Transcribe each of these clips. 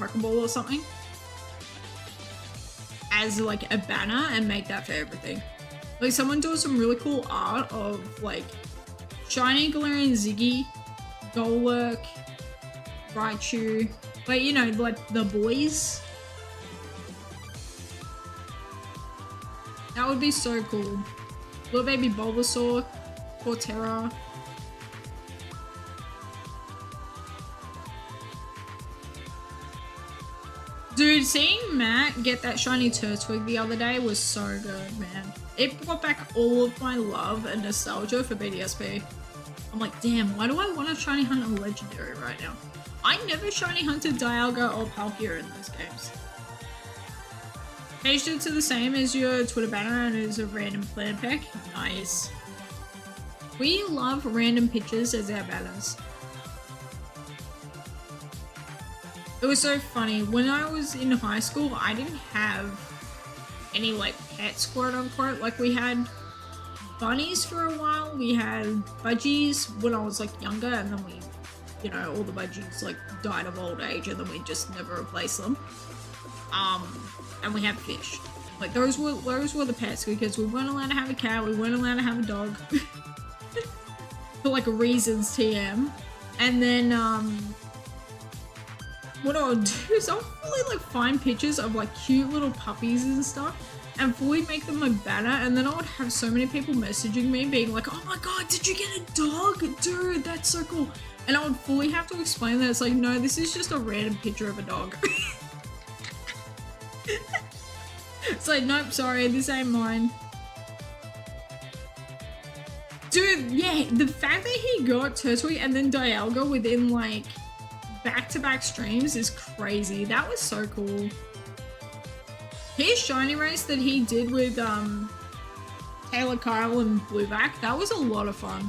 Pokeball or something as like a banner and make that for everything. Like someone doing some really cool art of like shiny Galarian Ziggy, Golurk, Raichu, but you know, like the boys. That would be so cool. Little baby Bulbasaur, Cortera. Dude, seeing Matt get that shiny Turtwig the other day was so good, man. It brought back all of my love and nostalgia for BDSP. I'm like, damn, why do I want to shiny hunt a legendary right now? I never shiny hunted Dialga or Palkia in those games. Changed it to the same as your Twitter banner and as a random plan pack. Nice. We love random pictures as our banners. It was so funny. When I was in high school, I didn't have any like pets, quote unquote. Like we had bunnies for a while. We had budgies when I was like younger, and then we, you know, all the budgies like died of old age, and then we just never replaced them. And we had fish. Like those were the pets because we weren't allowed to have a cat. We weren't allowed to have a dog for like reasons TM. And then what I'll do is I'll fully like find pictures of like cute little puppies and stuff and fully make them a banner, and then I would have so many people messaging me being like, oh my god, did you get a dog? Dude, that's so cool. And I would fully have to explain that it's like, no, this is just a random picture of a dog. It's like, nope, sorry, this ain't mine. Dude, yeah, the fact that he got Turtwig and then Dialga within like back-to-back streams is crazy. That was so cool. His shiny race that he did with Taylor Kyle and Blueback, that was a lot of fun.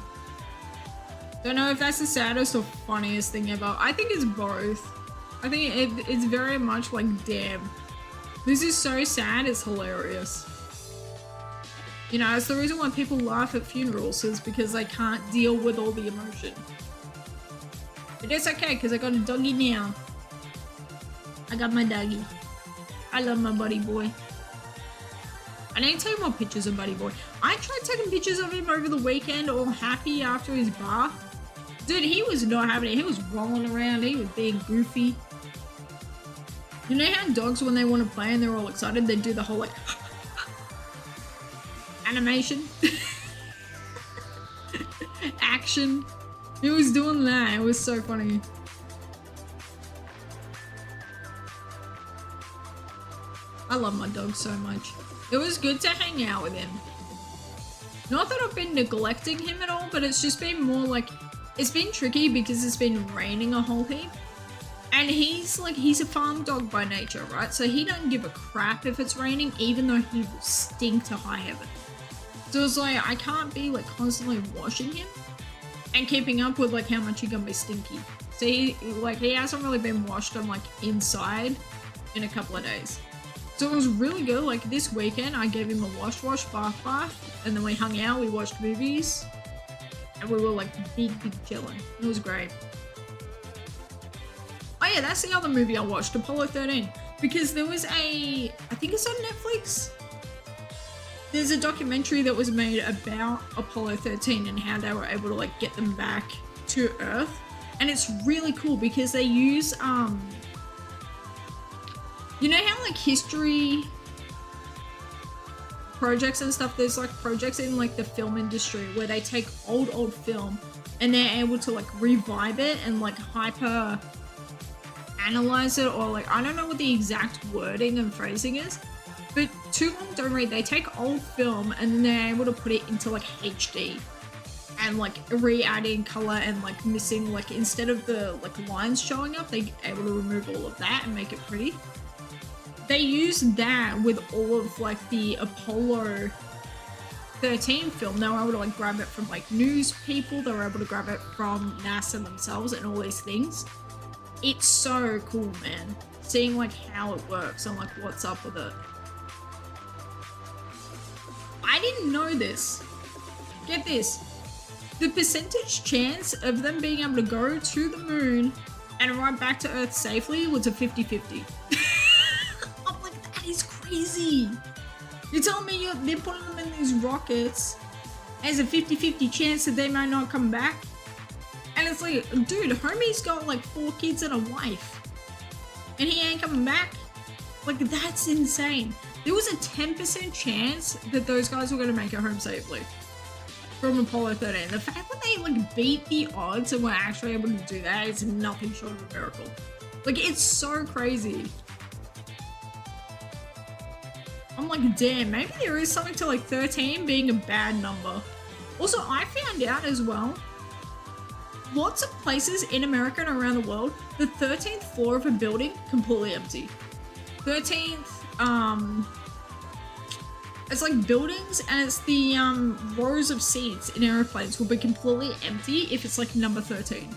Don't know if that's the saddest or funniest thing ever. I think it's both. I think it's very much like, damn, this is so sad, it's hilarious. You know, it's the reason why people laugh at funerals, is because they can't deal with all the emotion. But it's okay, because I got a doggy now. I got my doggy. I love my buddy boy. I need to take more pictures of buddy boy. I tried taking pictures of him over the weekend, all happy after his bath. Dude, he was not having it. He was rolling around. He was being goofy. You know how dogs, when they want to play and they're all excited, they do the whole like animation? Action. He was doing that. It was so funny. I love my dog so much. It was good to hang out with him. Not that I've been neglecting him at all, but it's just been more like, it's been tricky because it's been raining a whole heap. And he's a farm dog by nature, right? So he doesn't give a crap if it's raining, even though he will stink to high heaven. So it's like, I can't be like constantly washing him and keeping up with like how much he's gonna be stinky. So he hasn't really been washed on like inside in a couple of days. So it was really good. Like this weekend, I gave him a wash, bath, and then we hung out, we watched movies, and we were like big chilling. It was great. Oh yeah, that's the other movie I watched, Apollo 13, because there was I think it's on Netflix. There's a documentary that was made about Apollo 13 and how they were able to like get them back to Earth, and it's really cool because they use you know how like history projects and stuff, there's like projects in like the film industry where they take old film and they're able to like revive it and like hyper analyze it, or like I don't know what the exact wording and phrasing is, but too long don't read. They take old film and then they're able to put it into like HD and like re-adding color and like missing, like instead of the like lines showing up, they're able to remove all of that and make it pretty. They use that with all of like the Apollo 13 film. They were able to like grab it from like news people, they were able to grab it from NASA themselves and all these things. It's so cool, man. Seeing like how it works and like what's up with it. I didn't know this. Get this. The percentage chance of them being able to go to the moon and arrive back to Earth safely was a 50-50. I'm like, that is crazy. You're telling me they're putting them in these rockets as a 50-50 chance that they might not come back? And it's like, dude, homie's got like 4 kids and a wife. And he ain't coming back? Like, that's insane. There was a 10% chance that those guys were going to make it home safely from Apollo 13. The fact that they like beat the odds and were actually able to do that is nothing short of a miracle. Like, it's so crazy. I'm like, damn, maybe there is something to like 13 being a bad number. Also, I found out as well, lots of places in America and around the world, the 13th floor of a building completely empty. 13th, it's like buildings, and it's the rows of seats in airplanes will be completely empty if it's like number 13.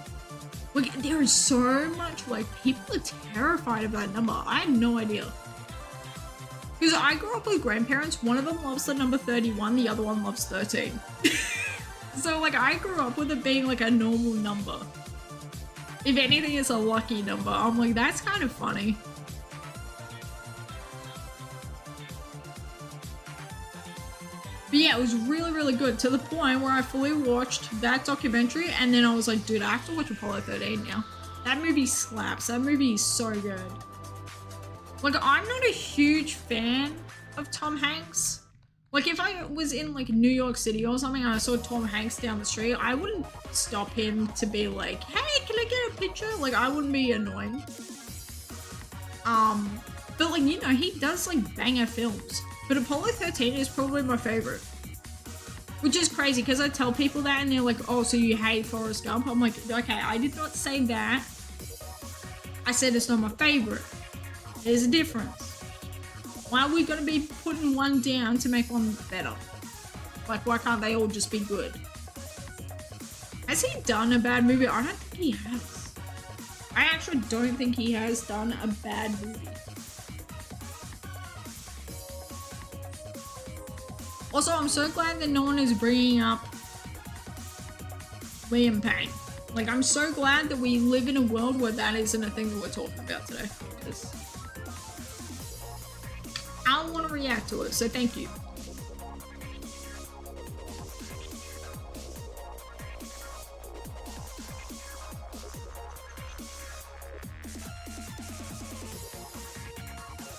Like, there is so much, like, people are terrified of that number. I had no idea. Because I grew up with grandparents, one of them loves the number 31, the other one loves 13. So, like, I grew up with it being, like, a normal number. If anything, it's a lucky number. I'm like, that's kind of funny. But yeah, it was really, really good, to the point where I fully watched that documentary, and then I was like, dude, I have to watch Apollo 13 now. That movie slaps. That movie is so good. Like, I'm not a huge fan of Tom Hanks. Like, if I was in, like, New York City or something and I saw Tom Hanks down the street, I wouldn't stop him to be like, hey, can I get a picture? Like, I wouldn't be annoying. But, like, you know, he does, like, banger films. But Apollo 13 is probably my favorite. Which is crazy, because I tell people that and they're like, oh, so you hate Forrest Gump? I'm like, okay, I did not say that. I said it's not my favorite. There's a difference. Why are we going to be putting one down to make one better? Like, why can't they all just be good? Has he done a bad movie? I don't think he has. I actually don't think he has done a bad movie. Also, I'm so glad that no one is bringing up Liam Payne. Like, I'm so glad that we live in a world where that isn't a thing that we're talking about today. Because I don't want to react to it, so thank you.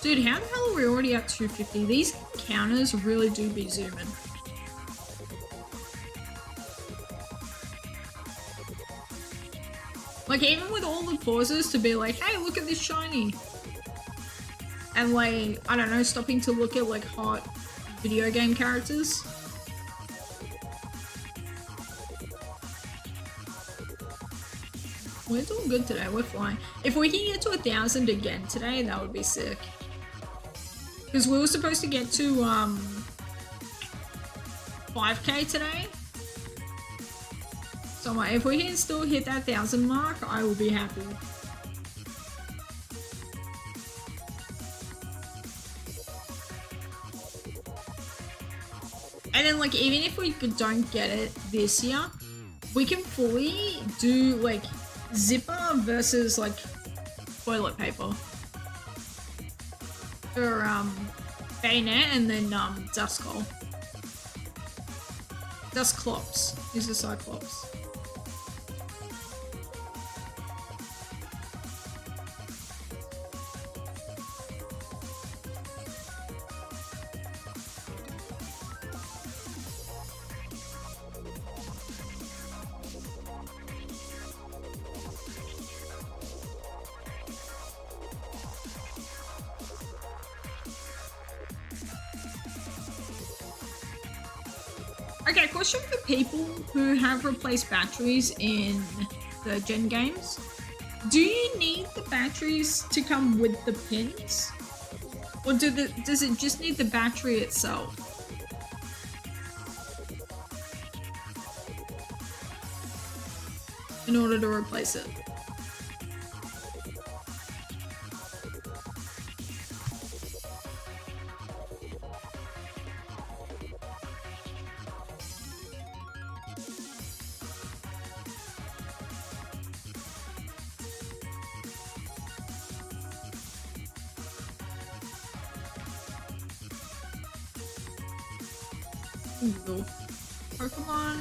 Dude, how the hell are we already at 250? These counters really do be zooming. Like, even with all the pauses to be like, hey, look at this shiny. And like, I don't know, stopping to look at like hot video game characters. We're doing good today, we're flying. If we can get to 1,000 again today, that would be sick. Because we were supposed to get to 5k today. So if we can still hit that 1,000 mark, I will be happy. And then like, even if we don't get it this year, we can fully do like zipper versus like toilet paper. Or bayonet, and then Duskull. Dusclops is the Cyclops. Okay, question for people who have replaced batteries in the Gen games. Do you need the batteries to come with the pins? Or does it just need the battery itself? In order to replace it? Google. Pokemon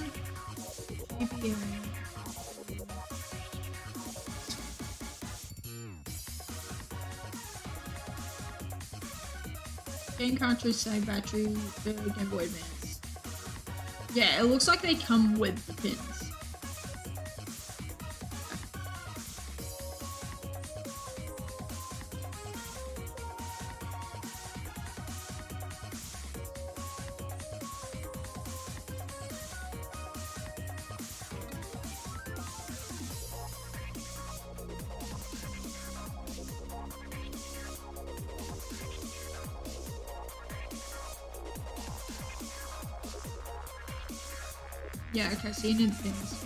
GBA. Game cartridge, save battery, Game Boy Advance. Yeah, it looks like they come with the pins. Yeah, okay, so you need the pins.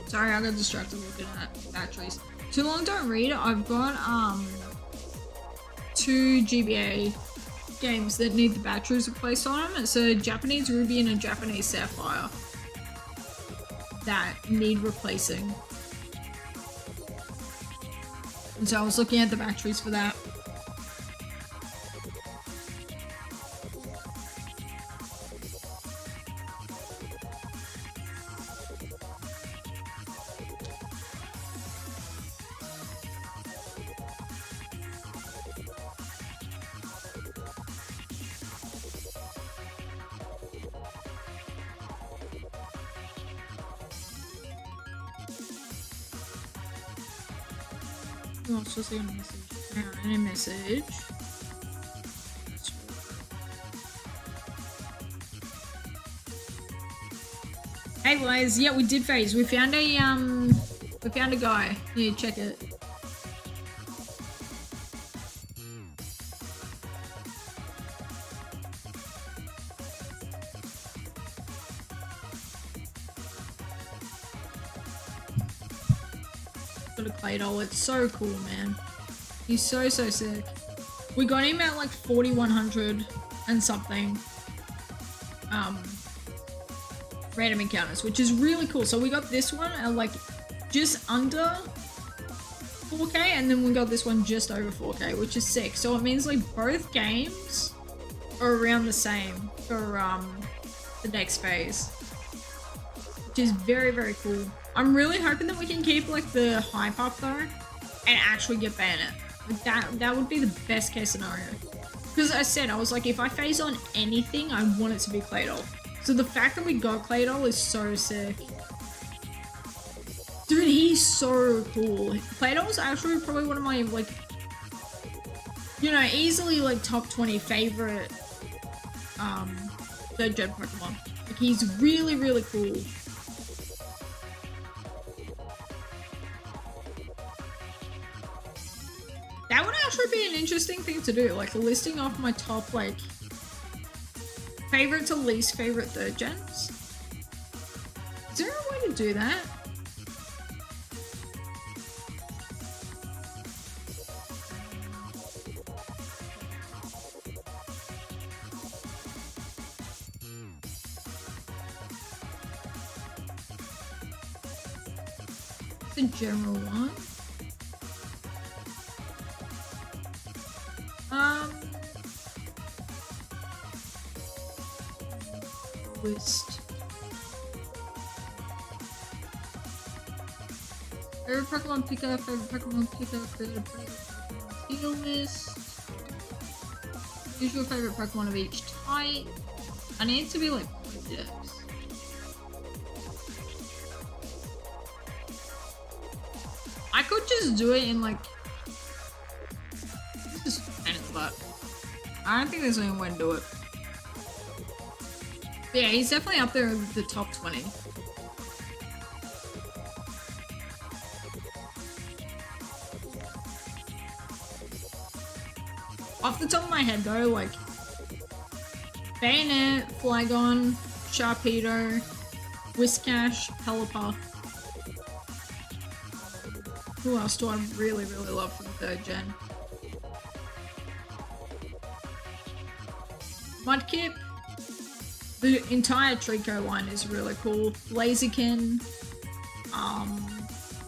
Sorry, I got distracted looking at batteries. Too long don't read. I've got 2 GBA games that need the batteries replaced on them. It's a Japanese Ruby and a Japanese Sapphire that need replacing. And so I was looking at the batteries for that. Oh, it's just like a message. Hang on, any message. Hey guys, yeah, we did phase. We found a guy. Here, check it. got a Claydol. It's so cool, man. He's so sick. We got him at like 4,100 and something random encounters, which is really cool. So we got this one at like just under 4K, and then we got this one just over 4K, which is sick. So it means like both games are around the same for the next phase, which is very cool. I'm really hoping that we can keep like the hype up though and actually get Bayonet. Like that would be the best case scenario. Because I said, I was like, if I phase on anything, I want it to be Claydol. So the fact that we got Claydol is so sick. Dude, he's so cool. Claydol's actually probably one of my, like, you know, easily like top 20 favorite third gen Pokemon. Like, he's really cool. That would actually be an interesting thing to do, like listing off my top, like, favorite to least favorite third gens. Is there a way to do that? The general one. List. Favorite Pokemon picker, favorite Pokemon picker, favorite Pokemon heal list. Usual favorite Pokemon of each type. I need it to be like Pokédex. I could just do it in like. This is a pain in the butt. I don't think there's any way to do it. But yeah, he's definitely up there with the top 20. Off the top of my head though, like Bayonet, Flygon, Sharpedo, Whiscash, Pelipper. Who else do I really love from third gen? Mudkip. The entire Trico line is really cool. Blaziken.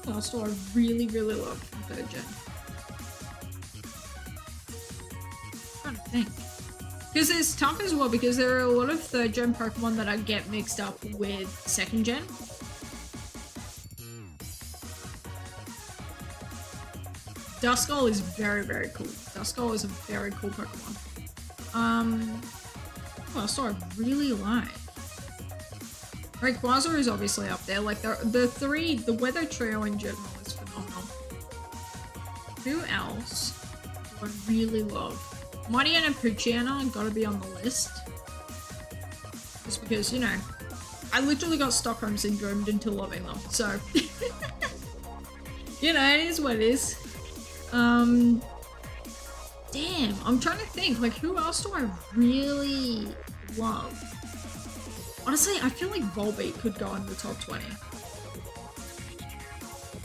What else do I really love from third gen? I'm trying to think. Because it's tough as well, because there are a lot of third gen Pokemon that I get mixed up with second gen. Duskull is very cool. Duskull is a very cool Pokemon. What else do I really like? Rayquaza is obviously up there. Like the weather trio in general is phenomenal. Who else do I really love? Mightyena and Poochyena gotta be on the list. Just because, you know, I literally got Stockholm Syndromed into loving them. So, you know, it is what it is. Damn, I'm trying to think, like, who else do I really love? Honestly, I feel like Volbeat could go in the top 20.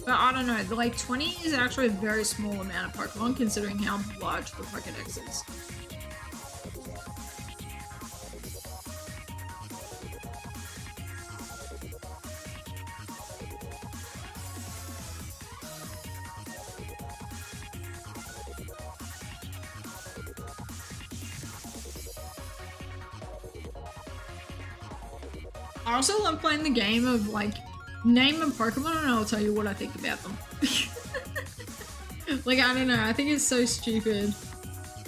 But I don't know, like, 20 is actually a very small amount of Pokemon considering how large the Pokédex is. I also love playing the game of, like, name a Pokemon and I'll tell you what I think about them. Like, I don't know, I think it's so stupid.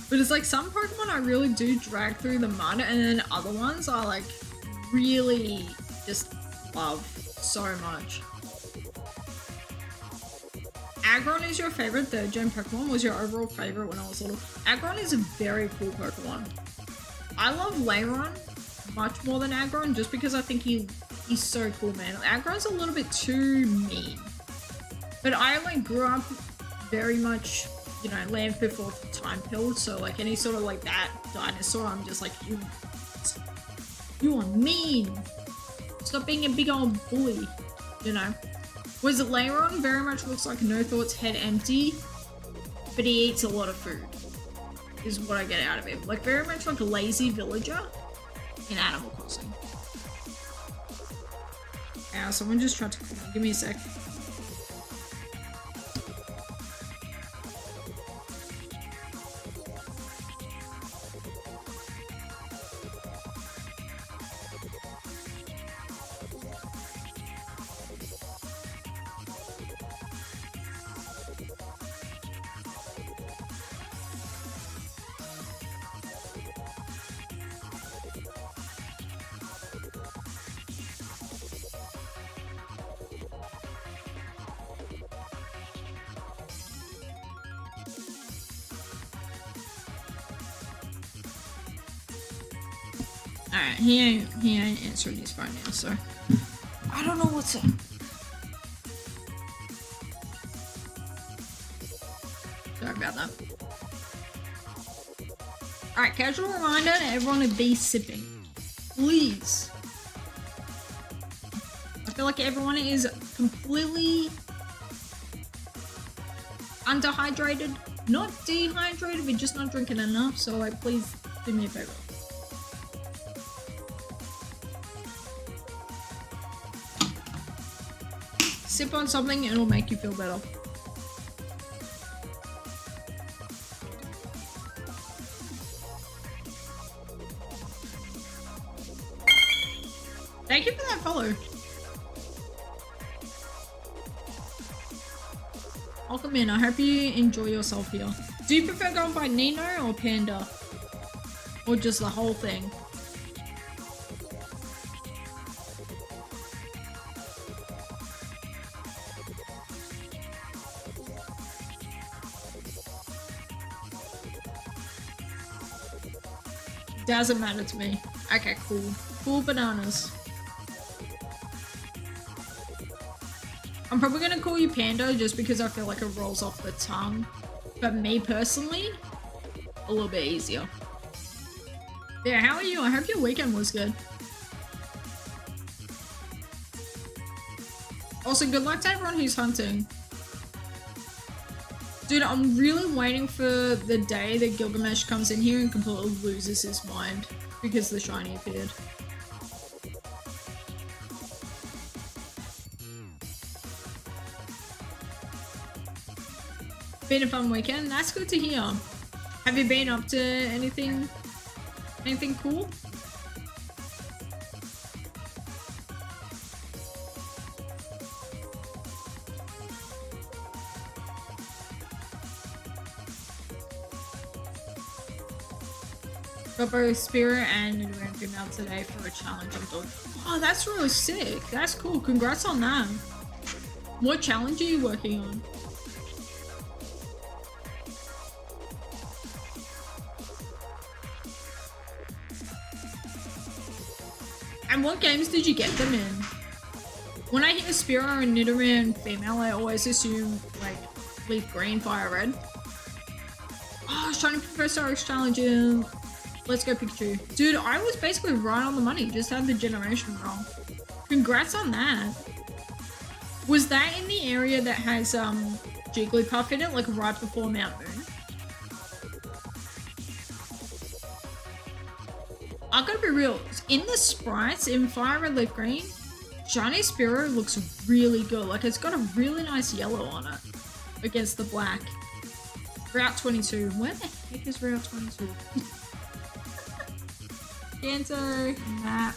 But it's like, some Pokemon I really do drag through the mud, and then other ones I, like, really just love so much. Aggron is your favorite third gen Pokemon? Was your overall favorite when I was little? Aggron is a very cool Pokemon. I love Lairon much more than Aggron, just because I think he's so cool, man. Aggron's a little bit too mean. But I, like, grew up very much, you know, land before time pilled, so, like, any sort of, like, that dinosaur, I'm just like, you are mean. Stop being a big old bully, you know. Was Leiron very much looks like no thoughts, head empty, but he eats a lot of food, is what I get out of him. Like very much like a lazy villager in Animal Crossing. Ow, someone just tried to call me. Give me a sec. Alright, he ain't answering his phone now, so I don't know what's up. Sorry about that. Alright, casual reminder to everyone to be sipping. Please. I feel like everyone is completely underhydrated. Not dehydrated, but just not drinking enough, so like please do me a favor. Sip on something and it'll make you feel better. Thank you for that follow. Welcome in. I hope you enjoy yourself here. Do you prefer going by Nino or Panda? Or just the whole thing? Doesn't matter to me. Okay, cool. Cool bananas. I'm probably gonna call you Panda just because I feel like it rolls off the tongue. But me personally, a little bit easier. Yeah, how are you? I hope your weekend was good. Also, good luck to everyone who's hunting. Dude, I'm really waiting for the day that Gilgamesh comes in here and completely loses his mind because the shiny appeared. Been a fun weekend. That's good to hear. Have you been up to anything cool? Got both Spirit and Nidoran female today for a challenge I'm doing. Oh, that's really sick. That's cool. Congrats on that. What challenge are you working on? And what games did you get them in? When I hear Spearow and Nidoran female, I always assume like Leaf Green, Fire Red. Oh, I was trying to Professor Oak's challenge in Let's Go Pikachu. Dude, I was basically right on the money, just had the generation wrong. Congrats on that. Was that in the area that has Jigglypuff in it, like right before Mount Moon? I gotta be real, in the sprites in Fire Red Leaf Green, Shiny Spearow looks really good. Like it's got a really nice yellow on it against the black. Route 22. Where the heck is Route 22? Kanto map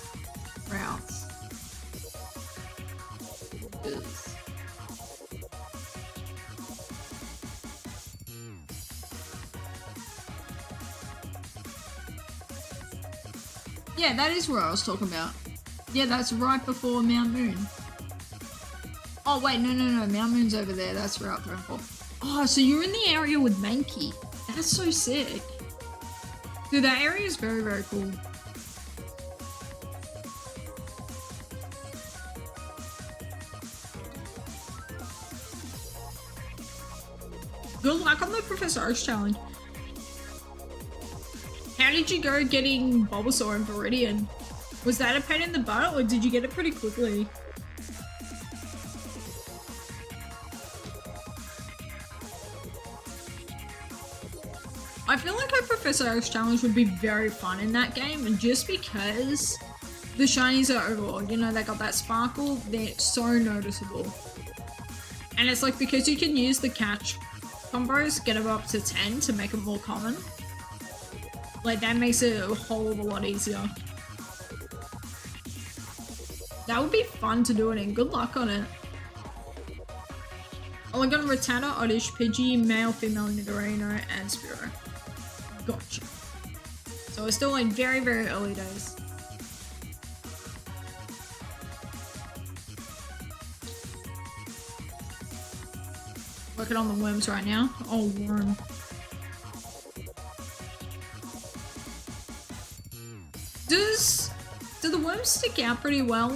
routes. Yeah, that is where I was talking about. Yeah, that's right before Mount Moon. Oh wait, no, Mount Moon's over there. That's Route 34. Oh, so you're in the area with Mankey. That's so sick. Dude, that area is very, very cool. Good luck on the Professor Oak's challenge. How did you go getting Bulbasaur and Viridian? Was that a pain in the butt or did you get it pretty quickly? Professor Oak's challenge would be very fun in that game, and just because the shinies are overall, you know, they got that sparkle, they're so noticeable. And it's like, because you can use the catch combos, get them up to 10 to make it more common. Like, that makes it a whole of a lot easier. That would be fun to do it in. Good luck on it. Oh, I got a Rattata, Oddish, Pidgey, Male, Female, Nidorino, and Spearow. Gotcha. So we're still in very, very early days. Working on the worms right now. Oh, worm. Do the worms stick out pretty well?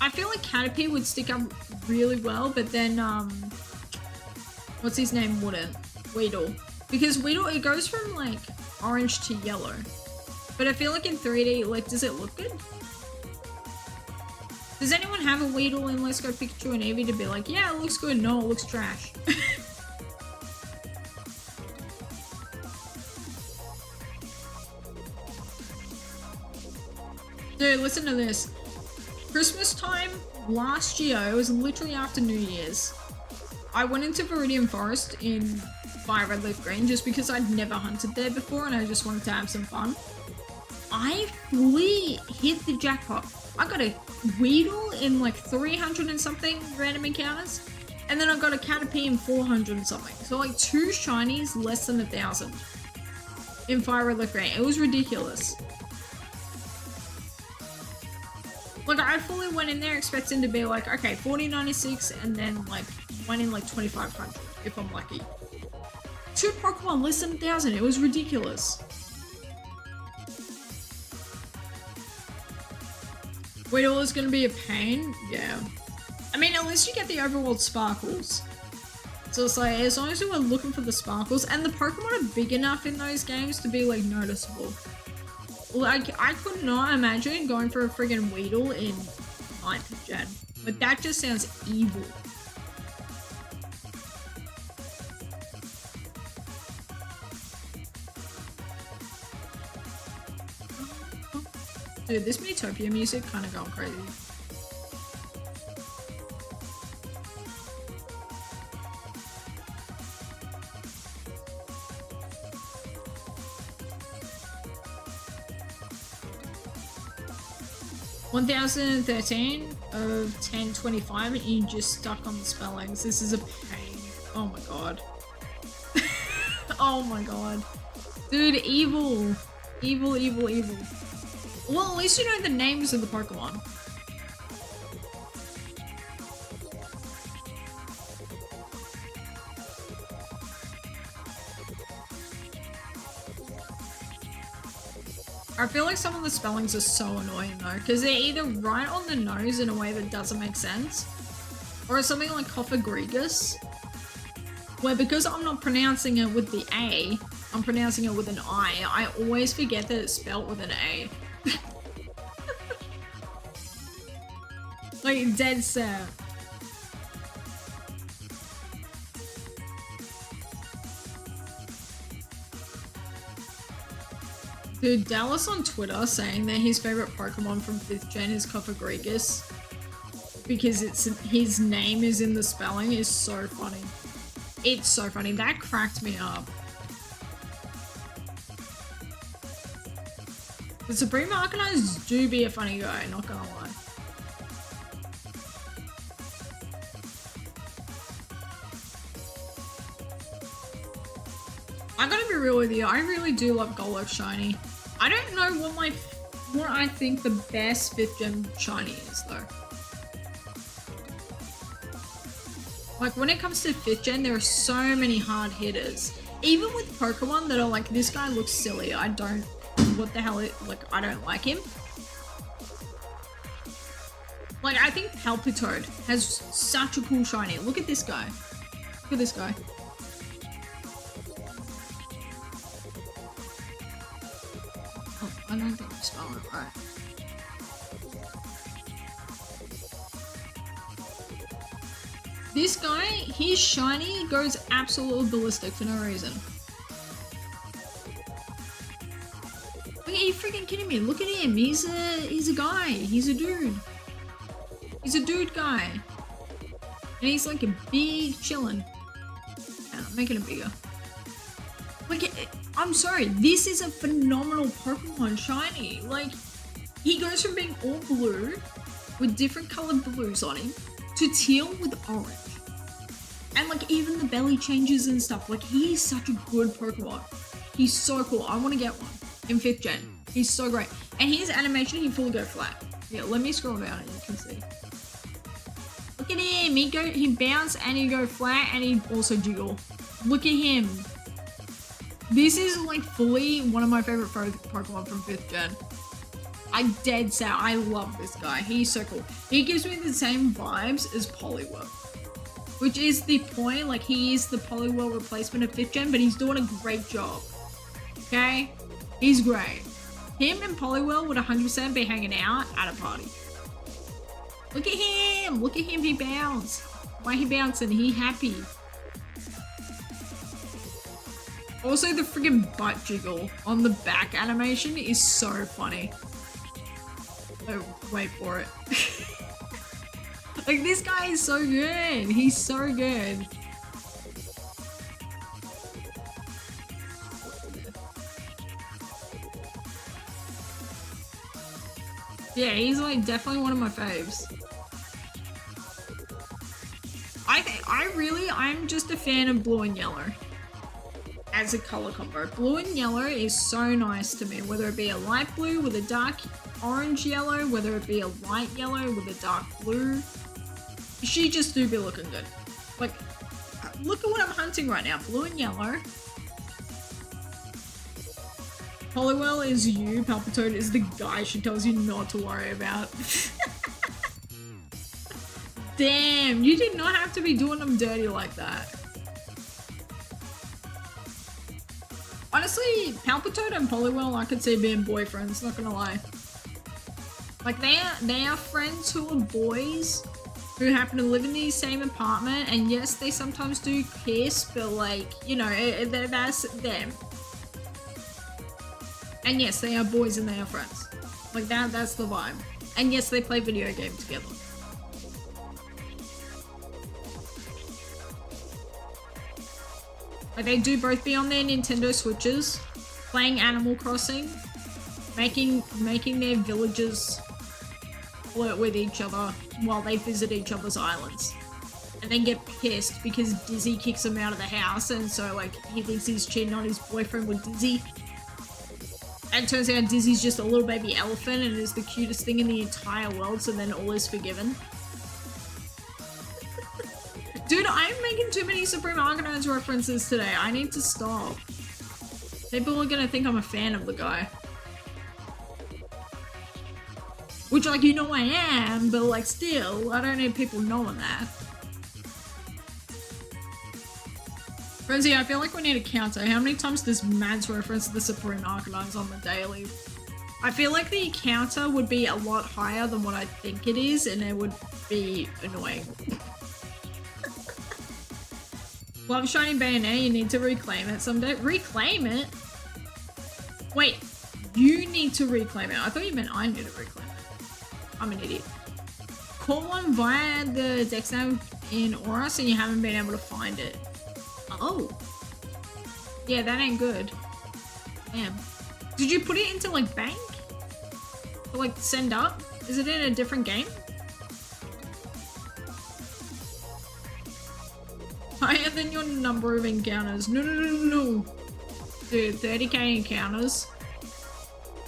I feel like Caterpie would stick out really well, but then, what's his name wouldn't? Weedle. Because Weedle, it goes from, like, orange to yellow. But I feel like in 3D, like, does it look good? Does anyone have a Weedle in Let's Go Pikachu and Eevee to be like, yeah, it looks good, no, it looks trash? Dude, listen to this. Christmas time last year, it was literally after New Year's. I went into Viridian Forest in Fire Red Leaf Green just because I'd never hunted there before and I just wanted to have some fun. I fully hit the jackpot. I got a Weedle in like 300 and something random encounters, and then I got a Caterpie in 400 and something. So like 2 shinies less than 1,000 in Fire Red Leaf Green. It was ridiculous. Like, I fully went in there expecting to be like, okay, 4096 and then like one in like 2500 if I'm lucky. 2 Pokemon less than 1,000. It was ridiculous. Weedle is gonna be a pain. Yeah. I mean, at least you get the overworld sparkles. So it's like, as long as you were looking for the sparkles, and the Pokemon are big enough in those games to be like noticeable. Like, I could not imagine going for a friggin' Weedle in 9th gen. Like, that just sounds evil. Dude, this Miitopia music kind of going crazy. $1,013 of 1025 and you just stuck on the spellings. This is a pain. Oh my god. Oh my god. Dude, evil. Evil, evil, evil. Well, at least you know the names of the Pokemon. I feel like some of the spellings are so annoying though, because they're either right on the nose in a way that doesn't make sense, or it's something like Cophagrigus, where because I'm not pronouncing it with the A, I'm pronouncing it with an I always forget that it's spelled with an A. Like, dead set. Dude, Dallas on Twitter saying that his favorite Pokemon from 5th gen is Cophagrigus because his name is in the spelling is so funny. It's so funny. That cracked me up. The Supreme Arcanines do be a funny guy, not gonna lie. I gotta be real with you, I really do love Golurk Shiny. I don't know what I think the best 5th gen Shiny is though. Like, when it comes to 5th gen, there are so many hard hitters. Even with Pokemon that are like, this guy looks silly, I don't like him. Like, I think Palpitoad has such a cool shiny. Look at this guy. Look at this guy. Oh, I don't think I'm spelling it right. This guy, his shiny goes absolutely ballistic for no reason. freaking kidding me? Look at him. He's a guy. He's a dude. He's a dude guy. And he's like a big chillin'. Yeah, I'm making it bigger. Like, I'm sorry. This is a phenomenal Pokemon shiny. Like, he goes from being all blue with different colored blues on him to teal with orange. And like even the belly changes and stuff. Like he is such a good Pokemon. He's so cool. I want to get one in 5th gen. He's so great. And his animation, he fully go flat. Yeah, let me scroll down and you can see. Look at him. He bounce and he go flat and he also jiggle. Look at him. This is like fully one of my favorite Pokemon from 5th gen. I love this guy. He's so cool. He gives me the same vibes as Poliwhirl, which is the point. Like he is the Poliwhirl replacement of 5th gen, but he's doing a great job. Okay, he's great. Him and Poliwhirl would 100% be hanging out at a party. Look at him. Look at him. He bounced. Why he bouncing? He happy. Also, the freaking butt jiggle on the back animation is so funny. Oh, wait for it. Like, this guy is so good. He's so good. Yeah, he's like definitely one of my faves. I'm just a fan of blue and yellow as a color combo. Blue and yellow is so nice to me, whether it be a light blue with a dark orange yellow, whether it be a light yellow with a dark blue. She just do be looking good. Like, look at what I'm hunting right now. Blue and yellow. Poliwhirl is you. Palpitoad is the guy she tells you not to worry about. Damn, you did not have to be doing them dirty like that. Honestly, Palpitoad and Poliwhirl, I could see being boyfriends, not gonna lie. Like, they are friends who are boys who happen to live in the same apartment, and yes, they sometimes do kiss, but like, you know, that's them. And yes, they are boys and they are friends. Like that's the vibe. And yes, they play video games together. Like they do both be on their Nintendo Switches, playing Animal Crossing, making their villages flirt with each other while they visit each other's islands. And then get pissed because Dizzy kicks him out of the house, and so like he thinks he's cheating on his boyfriend with Dizzy. And it turns out Dizzy's just a little baby elephant and is the cutest thing in the entire world, so then all is forgiven. Dude, I'm making too many Supreme Arcanines references today. I need to stop. People are gonna think I'm a fan of the guy. Which, like, you know I am, but like still, I don't need people knowing that. Frenzy, I feel like we need a counter. How many times does Mads reference the Supreme Arcanines on the daily? I feel like the counter would be a lot higher than what I think it is, and it would be annoying. Love Shiny Bayonet, you need to reclaim it someday. Reclaim it? Wait, you need to reclaim it. I thought you meant I need to reclaim it. I'm an idiot. Call one via the Dex nav in Aura, so you haven't been able to find it. Oh. Yeah, that ain't good. Damn. Did you put it into, like, bank? Or, like, send up? Is it in a different game? Higher than your number of encounters. No. Dude, 30k encounters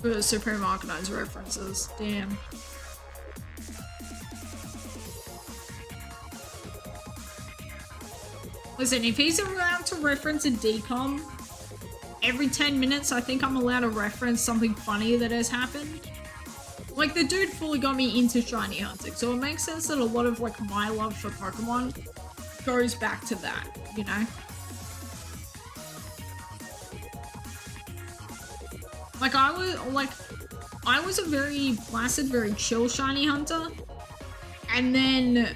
for Supreme Arcanines references. Damn. Listen, if he's allowed to reference a decom every 10 minutes, I think I'm allowed to reference something funny that has happened. Like, the dude fully got me into shiny hunting, so it makes sense that a lot of, like, my love for Pokemon goes back to that, you know? Like, I was a very placid, very chill shiny hunter, and then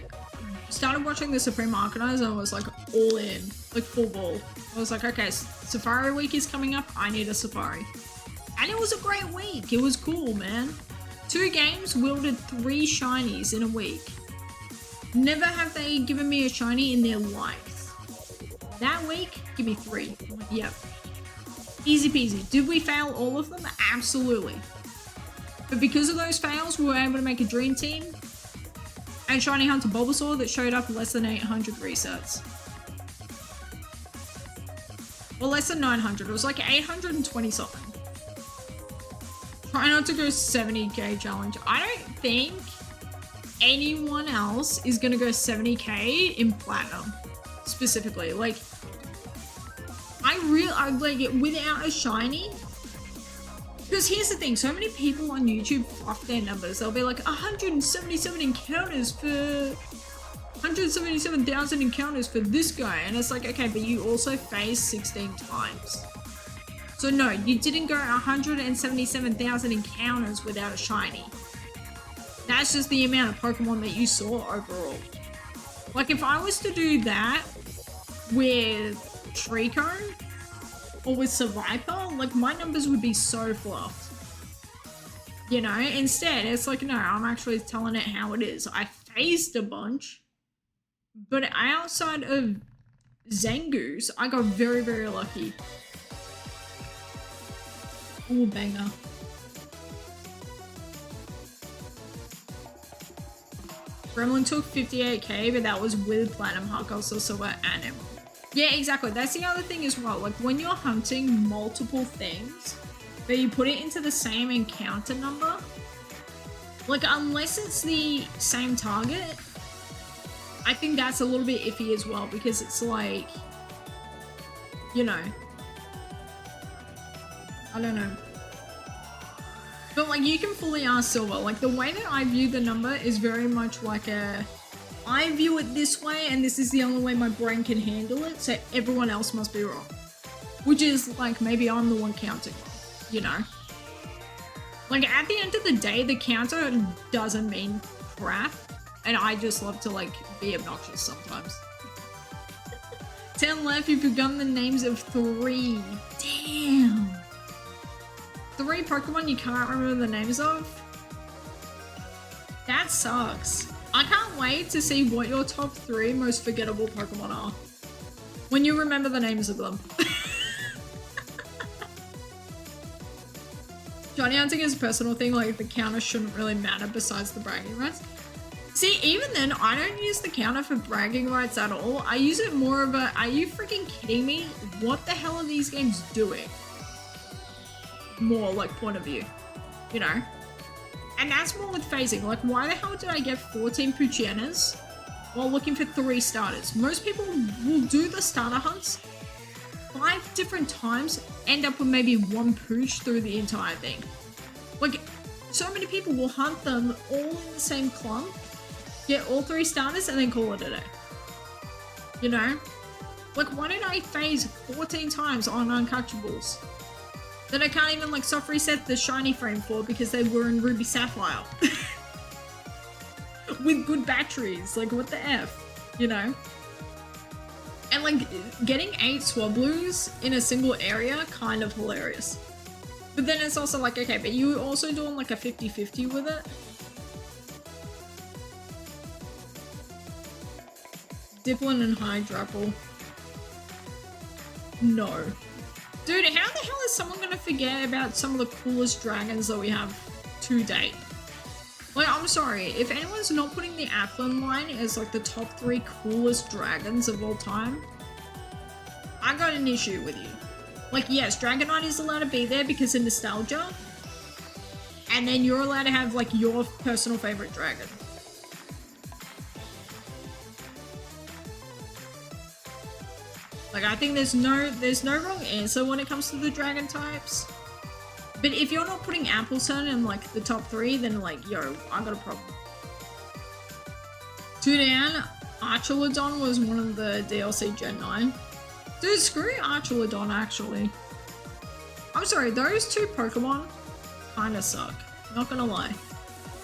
started watching the Supreme Arcanines and I was like all in, like full ball. I was like, okay, Safari Week is coming up, I need a Safari. And it was a great week. It was cool, man. 2 games wielded 3 shinies in a week. Never have they given me a shiny in their life. That week, give me 3. Yep. Easy peasy. Did we fail all of them? Absolutely. But because of those fails, we were able to make a dream team. And Shiny Hunter Bulbasaur that showed up less than 800 resets. Well, less than 900. It was like 820 something. Try not to go 70k challenge. I don't think anyone else is gonna go 70k in platinum specifically. Like, I like it without a shiny. Because here's the thing, so many people on YouTube fluff their numbers. They'll be like 177 encounters for 177,000 encounters for this guy, and it's like, okay, but you also phased 16 times. So no, you didn't go 177,000 encounters without a shiny. That's just the amount of Pokemon that you saw overall. Like, if I was to do that with Trico or with Survivor, like, my numbers would be so fluffed. You know, instead, it's like, no, I'm actually telling it how it is. I phased a bunch, but outside of Zangoose, I got very, very lucky. Ooh, banger. Gremlin took 58k, but that was with Platinum, Hard Gold, Silver, and Emerald. Yeah, exactly. That's the other thing as well. Like, when you're hunting multiple things, but you put it into the same encounter number, like, unless it's the same target, I think that's a little bit iffy as well, because it's like, you know, I don't know. But, like, you can fully ask Silver. Like, the way that I view the number is very much like I view it this way, and this is the only way my brain can handle it, so everyone else must be wrong. Which is, like, maybe I'm the one counting, you know? Like, at the end of the day, the counter doesn't mean crap, and I just love to, like, be obnoxious sometimes. 10 left, you've begun the names of 3. Damn! 3 Pokemon you can't remember the names of? That sucks. I can't wait to see what your top 3 most forgettable Pokemon are. When you remember the names of them. Johnny hunting is a personal thing, like the counter shouldn't really matter besides the bragging rights. See, even then, I don't use the counter for bragging rights at all. I use it more of a, are you freaking kidding me? What the hell are these games doing? More like point of view, you know? And that's more with phasing. Like, why the hell did I get 14 Poochyens while looking for 3 starters? Most people will do the starter hunts 5 different times, end up with maybe 1 Pooch through the entire thing. Like, so many people will hunt them all in the same clump, get all 3 starters, and then call it a day. You know? Like, why did I phase 14 times on uncatchables that I can't even, like, soft reset the shiny frame for because they were in Ruby Sapphire? With good batteries, like, what the F, you know? And, like, getting 8 Swablues in a single area, kind of hilarious. But then it's also like, okay, but you also doing, like, a 50-50 with it? Dipplin and Hydrapple. No. Dude, how the hell is someone gonna forget about some of the coolest dragons that we have to date? Like, I'm sorry, if anyone's not putting the Applin line as, like, the top 3 coolest dragons of all time, I got an issue with you. Like, yes, Dragonite is allowed to be there because of nostalgia, and then you're allowed to have, like, your personal favorite dragon. Like, I think there's no wrong answer when it comes to the dragon types. But if you're not putting Appleton in, like, the top 3, then, like, yo, I got a problem. 2 down, Archelodon was one of the DLC Gen 9. Dude, screw Archelodon, actually. I'm sorry, those 2 Pokemon kinda suck. Not gonna lie.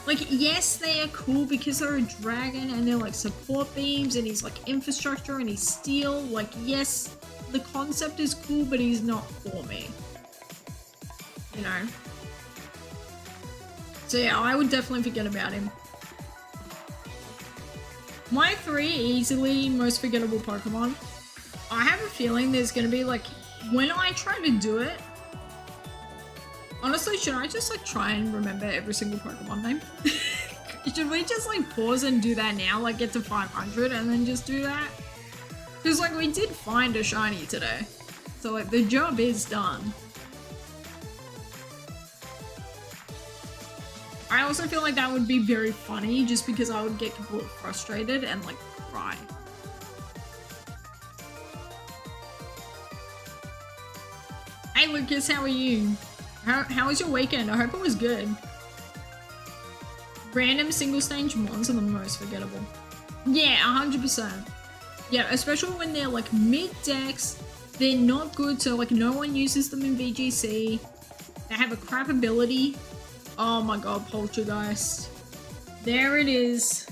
Like, yes, they are cool because they're a dragon and they're, like, support beams and he's, like, infrastructure and he's steel. Like, yes, the concept is cool, but he's not for me. you know. So yeah, I would definitely forget about him. My 3 easily most forgettable Pokemon. I have a feeling there's gonna be like, when I try to do it, honestly, should I just like try and remember every single Pokemon name? Should we just like pause and do that now, like get to 500 and then just do that? Because like we did find a shiny today. So like the job is done. I also feel like that would be very funny just because I would get completely frustrated and like cry. Hey Lucas, how are you? How was your weekend? I hope it was good. Random single stage mons are the most forgettable. Yeah, 100%. Yeah, especially when they're like mid-dex, they're not good, so like no one uses them in VGC. They have a crap ability. Oh my god, Poltergeist. There it is.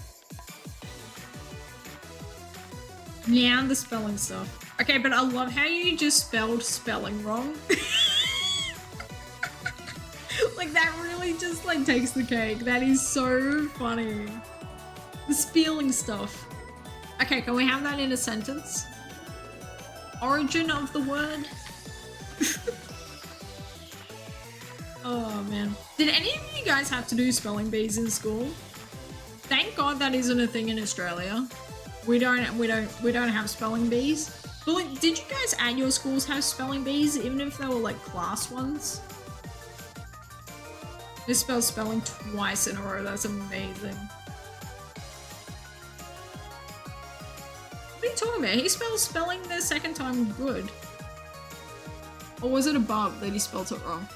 Now the spelling stuff. Okay, but I love how you just spelled spelling wrong. Like that really just like takes the cake. That is so funny. The spelling stuff. Okay, can we have that in a sentence? Origin of the word. Oh man. Did any of you guys have to do spelling bees in school? Thank God that isn't a thing in Australia. We don't have spelling bees. But like, did you guys at your schools have spelling bees, even if they were like class ones? They spell spelling twice in a row. That's amazing. What are you talking about? He spelled spelling the second time good. Or was it above that he spelled it wrong?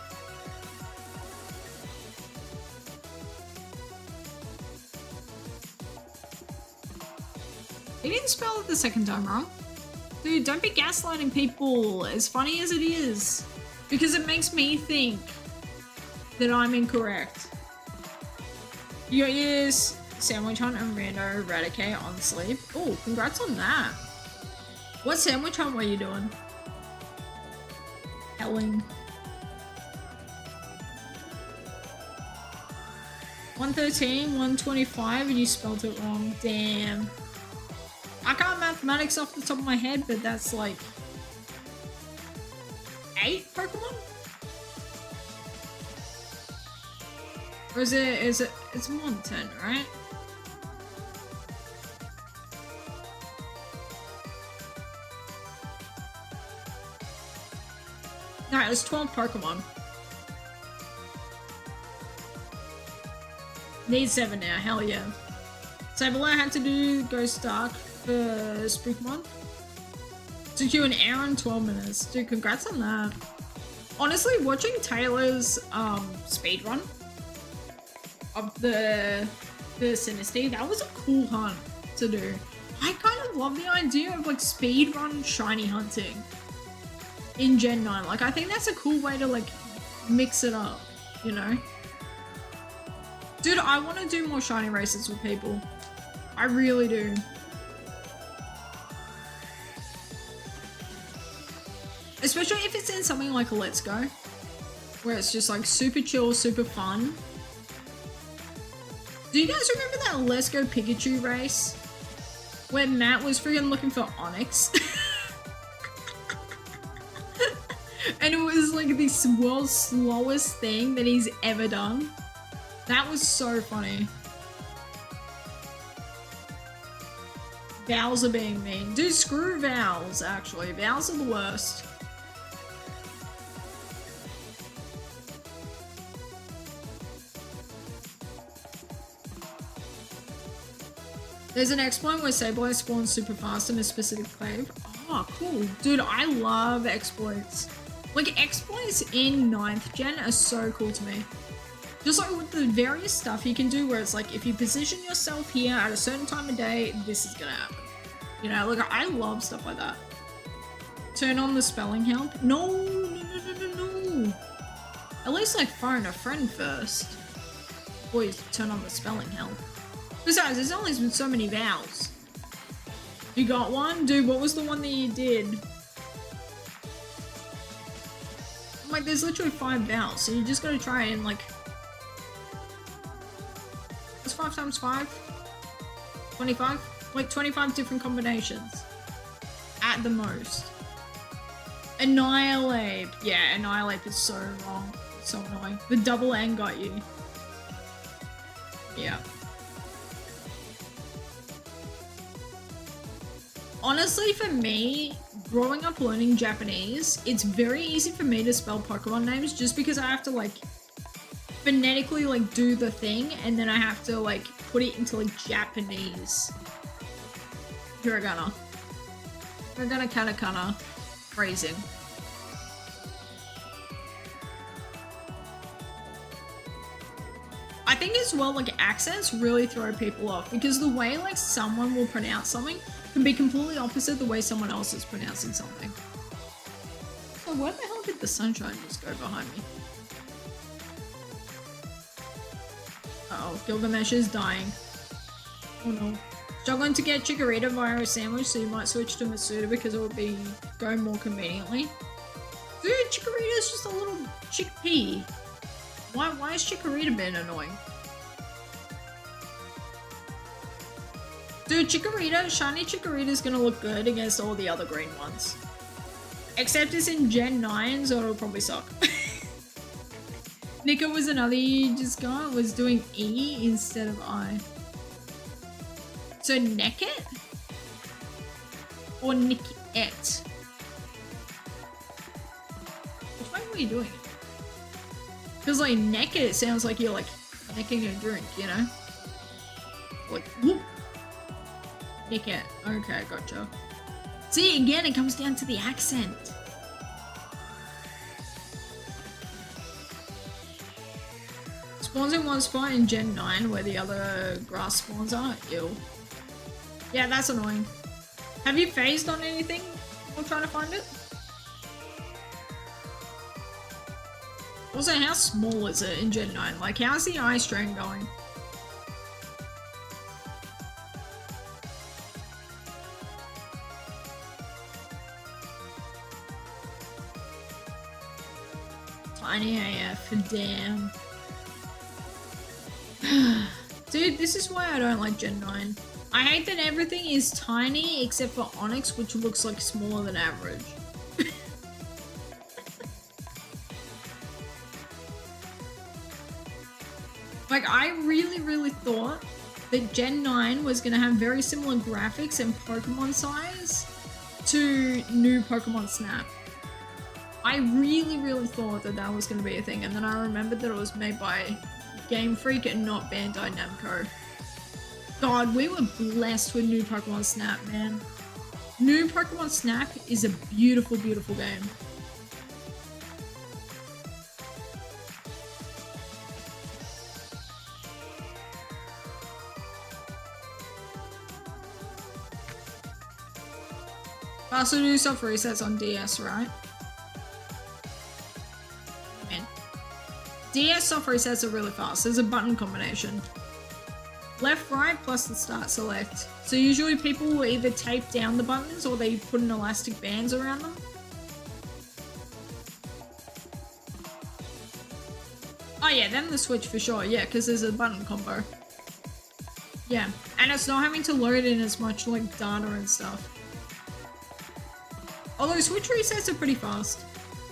He didn't spell it the second time wrong. Dude, don't be gaslighting people, as funny as it is. Because it makes me think that I'm incorrect. You got your Sandwich Hunt and Rando Eradicate on sleep. Oh, congrats on that. What Sandwich Hunt were you doing? Helling. 113, 125, and you spelled it wrong. Damn. I can't mathematics off the top of my head, but that's like 8 Pokemon? Or is it, it's more than 10, right? No, it's 12 Pokemon. Need 7 now, hell yeah. Sableye had to do Ghost Dark for Spook Month. Took you an hour and 12 minutes. Dude, congrats on that. Honestly, watching Taylor's speedrun of the Sinistea, that was a cool hunt to do. I kind of love the idea of like speedrun shiny hunting in Gen 9. Like, I think that's a cool way to like mix it up, you know? Dude, I want to do more shiny races with people. I really do. Especially if it's in something like Let's Go, where it's just like super chill, super fun. Do you guys remember that Let's Go Pikachu race? Where Matt was freaking looking for Onyx? And it was like the world's slowest thing that he's ever done. That was so funny. Vowels are being mean. Dude, screw vowels, actually. Vowels are the worst. There's an exploit where Sableye spawns super fast in a specific cave. Oh, cool. Dude, I love exploits. Like, exploits in 9th gen are so cool to me. Just like with the various stuff you can do where it's like, if you position yourself here at a certain time of day, this is gonna happen. You know, like, I love stuff like that. Turn on the spelling help. No, no, no, no, no, no. At least, like, phone a friend first before you turn on the spelling help. Besides, there's only been so many vowels. You got one? Dude, what was the one that you did? Oh Like, there's literally 5 bouts, so you just gotta try and, like... What's 5 times 5? 25? Like, 25 different combinations. At the most. Annihilate. Yeah, Annihilate is so wrong. It's so annoying. The double N got you. Yeah. Honestly, for me, growing up learning Japanese, it's very easy for me to spell Pokemon names just because I have to, like, phonetically, like, do the thing, and then I have to, like, put it into, like, Japanese. Hiragana. Hiragana, katakana. Phrasing. I think as well, like, accents really throw people off because the way, like, someone will pronounce something can be completely opposite the way someone else is pronouncing something. So where the hell did the sunshine just go behind me? Uh-oh, Gilgamesh is dying. Oh no. Struggling to get Chikorita via a sandwich, so you might switch to Masuda because it would be go more conveniently. Dude, Chikorita is just a little chickpea. Why is Chikorita being annoying? Dude, Chikorita, shiny Chikorita is gonna look good against all the other green ones. Except it's in Gen 9, so it'll probably suck. Nika was another you just got, was doing E instead of I. So Necket? Or Nicket? Which way were you doing it? Because like Necket, it sounds like you're like necking a drink, you know? Like, whoop. Nicket. Okay, gotcha. See, again, it comes down to the accent. Spawns in one spot in Gen 9 where the other grass spawns are. Ew. Yeah, that's annoying. Have you phased on anything while trying to find it? Also, how small is it in Gen 9? Like, how's the eye strain going? Tiny AF, damn. Dude, this is why I don't like Gen 9. I hate that everything is tiny except for Onyx, which looks like smaller than average. Like, I really thought that Gen 9 was going to have very similar graphics and Pokemon size to new Pokemon Snap. I really thought that that was going to be a thing, and then I remembered that it was made by Game Freak and not Bandai Namco. God, we were blessed with new Pokemon Snap, man. New Pokemon Snap is a beautiful game. Also do soft resets on DS, right? Man. DS soft resets are really fast. There's a button combination. Left, right, plus the start select. So usually people will either tape down the buttons or they put an elastic bands around them. Oh yeah, then the switch for sure, yeah, because there's a button combo. Yeah, and it's not having to load in as much like data and stuff. Although switch resets are pretty fast.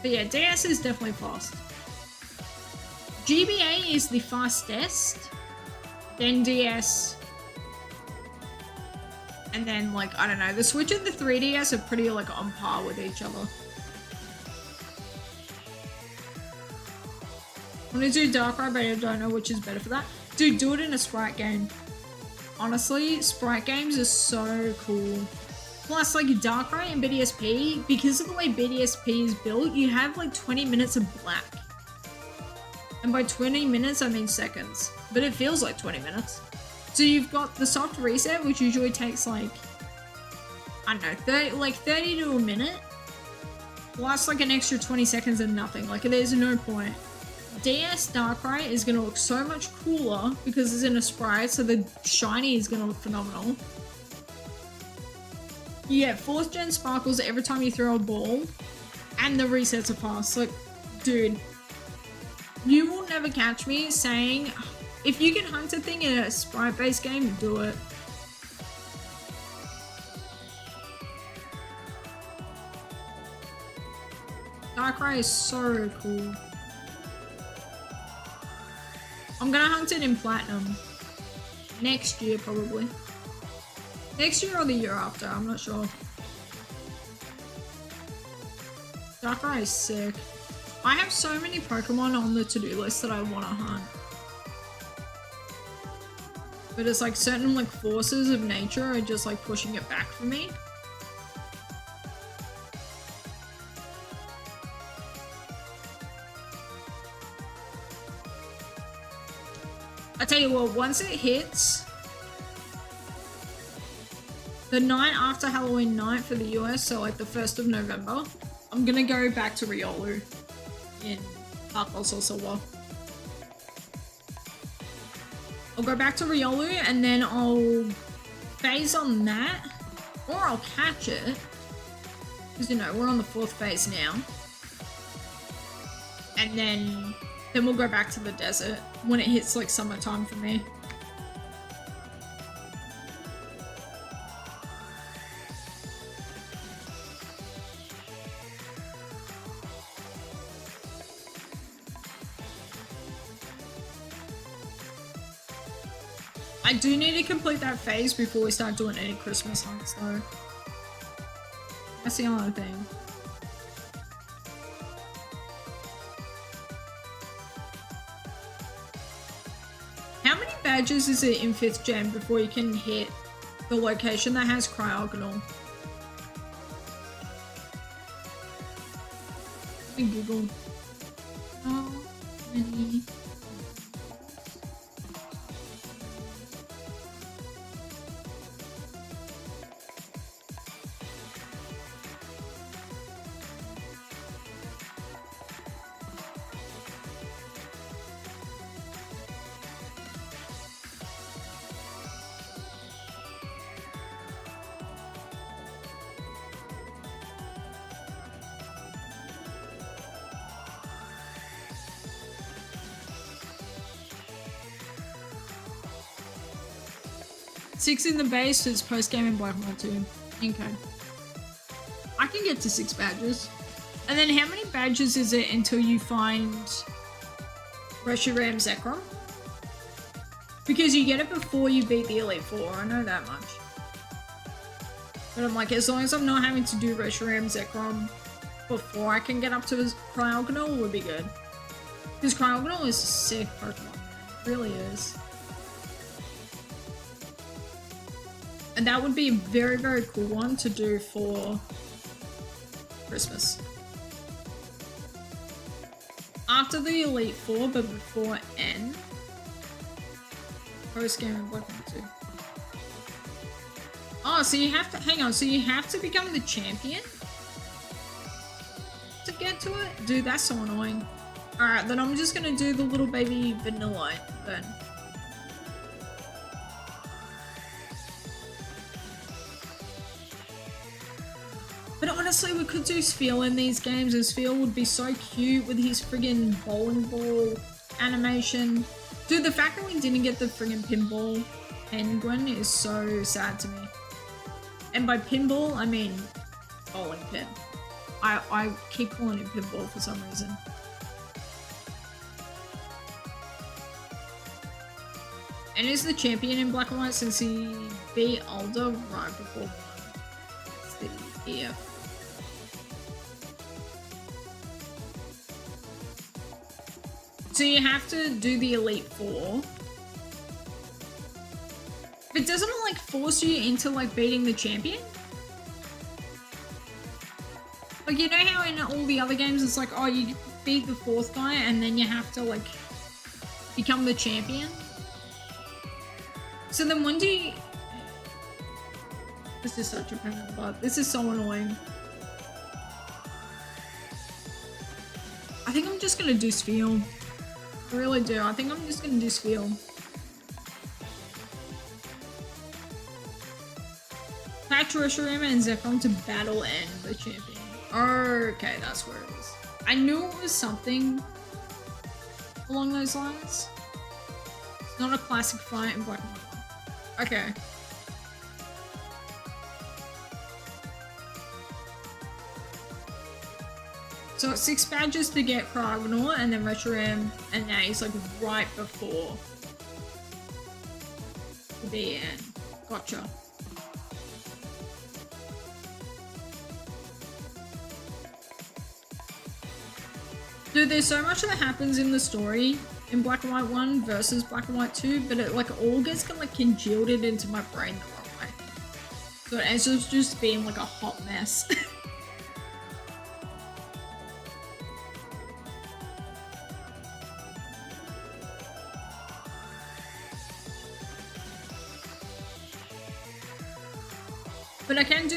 But yeah, DS is definitely fast. GBA is the fastest. Then DS. And then like, I don't know, the Switch and the 3DS are pretty like on par with each other. I want to do Darkrai, but I don't know which is better for that. Dude, do it in a sprite game. Honestly, sprite games are so cool. Plus, like, Darkrai and BDSP, because of the way BDSP is built, you have, like, 20 minutes of black. And by 20 minutes, I mean seconds. But it feels like 20 minutes. So you've got the soft reset, which usually takes, like, I don't know, 30 to a minute. Plus, like, an extra 20 seconds and nothing. Like, there's no point. DS Darkrai is going to look so much cooler because it's in a sprite, so the shiny is going to look phenomenal. You get 4th gen sparkles every time you throw a ball, and the resets are fast. Like, Dude, you will never catch me saying, if you can hunt a thing in a sprite-based game, do it. Darkrai is so cool. I'm gonna hunt it in Platinum. Next year, probably. Next year or the year after, I'm not sure. Darkrai is sick. I have so many Pokemon on the to-do list that I want to hunt. But it's like certain like forces of nature are just like pushing it back for me. I tell you what, once it hits the night after Halloween night for the US, so like the 1st of November, I'm gonna go back to Riolu in Arcos or Silver. I'll go back to Riolu and then I'll phase on that, or I'll catch it, because you know, we're on the 4th phase now. And then we'll go back to the desert when it hits like summertime for me. I do need to complete that phase before we start doing any Christmas hunts though. That's the only thing. How many badges is it in 5th gen before you can hit the location that has Cryogonal? Let me Google. How many? Six in the base is post-game in Black and White 2. Okay. I can get to 6 badges. And then how many badges is it until you find Reshiram Zekrom? Because you get it before you beat the Elite Four, I know that much. But I'm like, as long as I'm not having to do Reshiram Zekrom before I can get up to his Cryogonal, would be good. Because Cryogonal is a sick Pokemon, man. It really is. And that would be a very, very cool one to do for Christmas. After the Elite Four, but before N. Post game and Black and 2. Oh, so you have to, hang on, so you have to become the champion to get to it? Dude, that's so annoying. Alright, then I'm just gonna do the little baby Vanillite then. But honestly, we could do Spheal in these games, and Spheal would be so cute with his friggin' bowling ball animation. Dude, the fact that we didn't get the friggin' pinball penguin is so sad to me. And by pinball, I mean bowling pin. I keep calling it pinball for some reason. And is the champion in Black and White since he beat Alder right before one. It's the EF. So you have to do the Elite Four. But doesn't it like force you into like beating the champion? Like, you know how in all the other games it's like, oh, you beat the 4th guy and then you have to like become the champion? So then when do you... This is such a pain in the butt. This is so annoying. I think I'm just gonna do Spheal. I really do. I think I'm just gonna do Spheal. Patch Reshiram and Zekrom to battle end the champion. Okay, that's where it is. I knew it was something along those lines. It's not a classic fight in Black and White. Okay. So it's 6 badges to get Cryogonal and then Reshiram, and now he's like right before the end. Gotcha. Dude, there's so much that happens in the story in Black and White 1 versus Black and White 2, but it like all gets like congealed into my brain the wrong way. So it ends up just being like a hot mess. But I can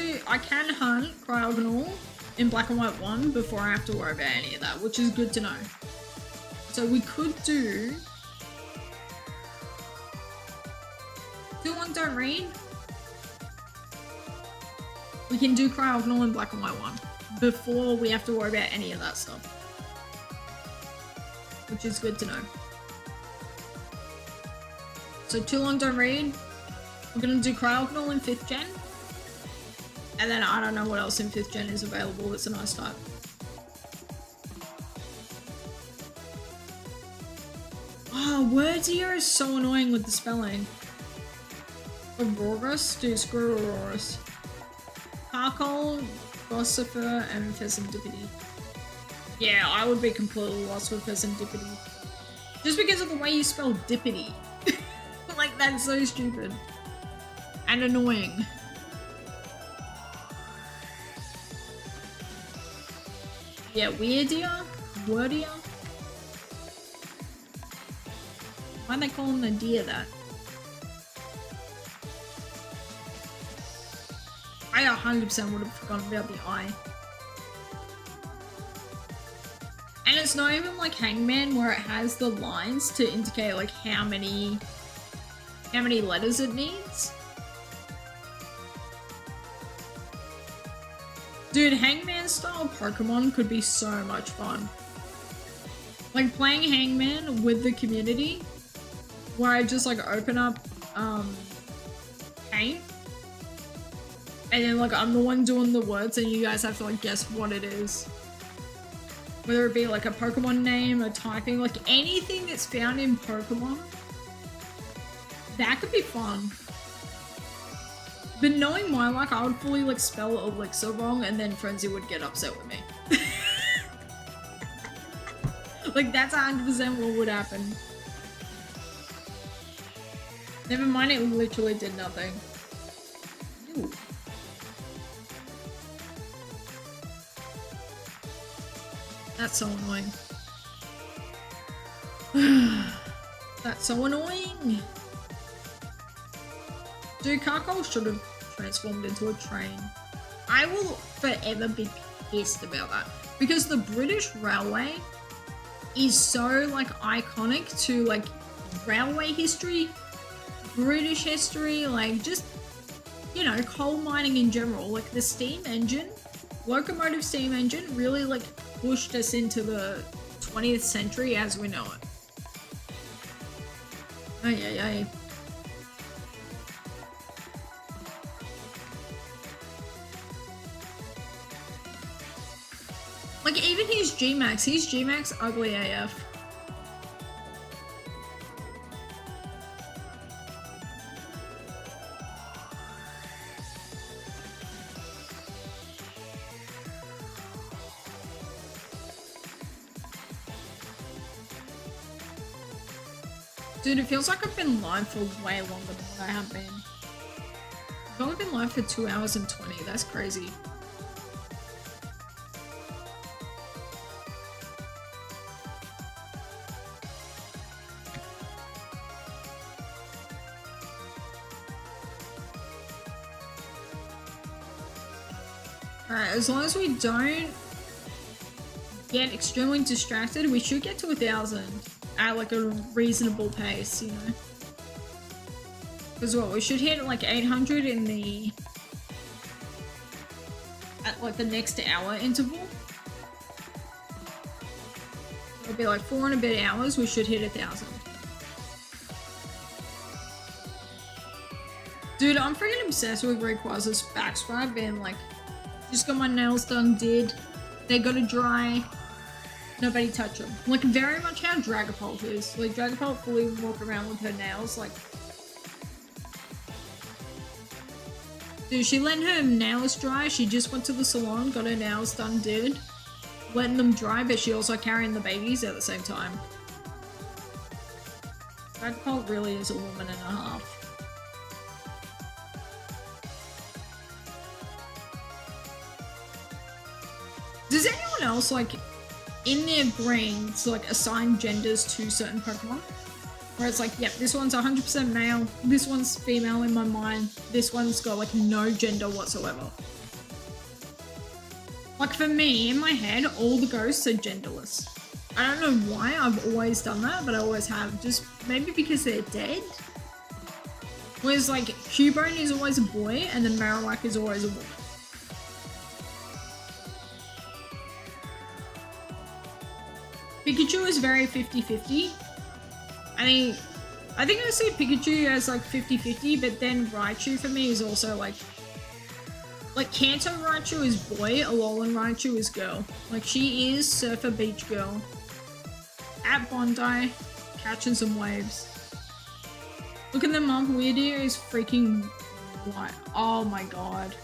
hunt Cryogonal in Black and White 1 before I have to worry about any of that, which is good to know. So we could do 2-1 don't read. We can do Cryogonal in Black and White 1 before we have to worry about any of that stuff, which is good to know. So too long don't read. We're gonna do Cryogonal in 5th gen. And then I don't know what else in 5th gen is available that's a nice type. Oh, words here is so annoying with the spelling. Aurorus, dude, screw Aurorus. Carcol, Gossifer, and Pheasantipity. Yeah, I would be completely lost with Pheasantipity. Just because of the way you spell dippity. Like, that's so stupid. And annoying. Yeah, weirdier? Wordier? Why'd they call him the deer that? I 100% would have forgotten about the eye. And it's not even like Hangman where it has the lines to indicate like how many letters it needs. Dude, Hangman style Pokemon could be so much fun. Like playing Hangman with the community where I just like open up paint and then like I'm the one doing the words and you guys have to like guess what it is. Whether it be like a Pokemon name, a typing, like anything that's found in Pokemon. That could be fun. But knowing my luck, I would fully like spell Elixir wrong and then Frenzy would get upset with me. Like that's 100% what would happen. Never mind, it literally did nothing. Ew. That's so annoying. That's so annoying. Dude, Carcol should have transformed into a train. I will forever be pissed about that. Because the British Railway is so, like, iconic to, like, railway history, British history, like, just, you know, coal mining in general. Like, the steam engine, locomotive steam engine really, like, pushed us into the 20th century as we know it. Ay, ay, ay. Like, even his G-Max ugly AF. Dude, it feels like I've been live for way longer than what I have been. I've only been live for 2 hours and 20, that's crazy. Alright, as long as we don't get extremely distracted, we should get to 1,000 at like a reasonable pace, you know? Because what, we should hit like 800 in the... at like the next hour interval. It'll be like 400 bit hours, we should hit 1,000. Dude, I'm freaking obsessed with Rayquaza's backscribe being like, just got my nails done, they gotta dry, nobody touch them. Like, very much how Dragapult is. Like, Dragapult fully walk around with her nails, like... Dude, she let her nails dry, she just went to the salon, got her nails done, letting them dry, but she also carrying the babies at the same time. Dragapult really is a woman and a half. Does anyone else, like, in their brains, like, assign genders to certain Pokemon? Where it's like, yep, this one's 100% male, this one's female in my mind, this one's got, like, no gender whatsoever. Like, for me, in my head, all the ghosts are genderless. I don't know why I've always done that, but I always have. Just maybe because they're dead? Whereas, like, Cubone is always a boy, and then Marowak is always a woman. Pikachu is very 50-50. I think I see Pikachu as like 50-50, but then Raichu for me is also like Kanto Raichu is boy, Alolan Raichu is girl. Like, she is Surfer Beach Girl at Bondi, catching some waves. Look at them up, Weirdeer is freaking white. Oh my god.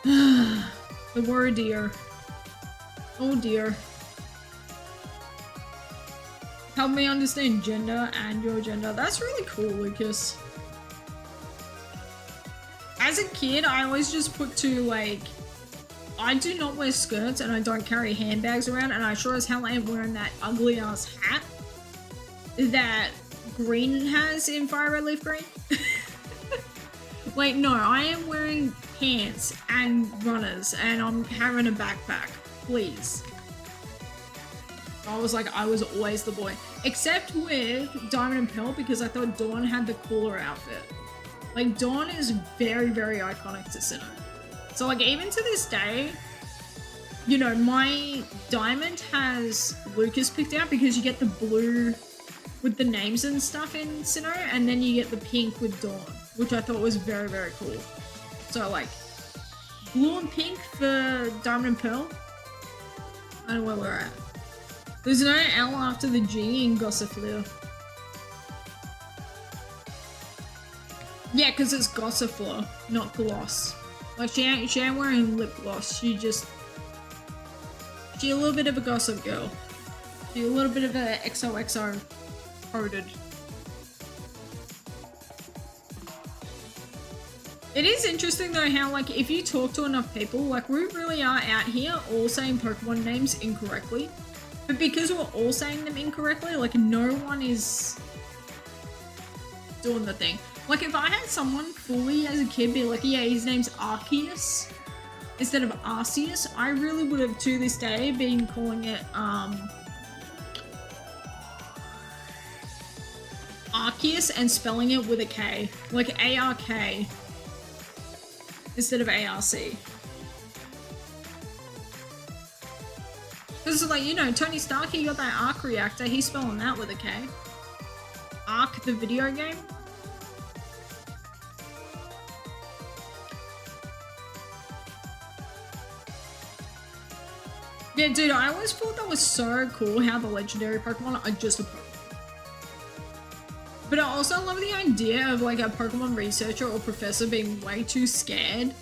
The Wardeer. Oh dear. Help me understand gender and your gender. That's really cool, Lucas. As a kid, I always just put to, like, I do not wear skirts and I don't carry handbags around, and I sure as hell ain't wearing that ugly ass hat that Green has in Fire Red Leaf Green. Like, no, I am wearing pants and runners and I'm having a backpack. Please. I was like, I was always the boy. Except with Diamond and Pearl, because I thought Dawn had the cooler outfit. Like, Dawn is very, very iconic to Sinnoh. So, like, even to this day, you know, my Diamond has Lucas picked out because you get the blue with the names and stuff in Sinnoh, and then you get the pink with Dawn, which I thought was very, very cool. So, like, blue and pink for Diamond and Pearl. I don't know where we're at. There's no L after the G in Gossifleur. Yeah, because it's Gossifleur, not gloss. Like, she ain't wearing lip gloss. She a little bit of a gossip girl. She a little bit of a XOXO coded. It is interesting though how, like, if you talk to enough people, like, we really are out here all saying Pokemon names incorrectly. But because we're all saying them incorrectly, like, no one is doing the thing. Like, if I had someone fully as a kid be like, yeah, his name's Arceus instead of Arceus, I really would have to this day been calling it Arceus and spelling it with a K. Like, ARK instead of ARC. Because, like, you know, Tony Stark, he got that arc reactor, he's spelling that with a K. Arc, the video game. Yeah, dude, I always thought that was so cool how the legendary Pokemon are just a Pokemon. But I also love the idea of, like, a Pokemon researcher or professor being way too scared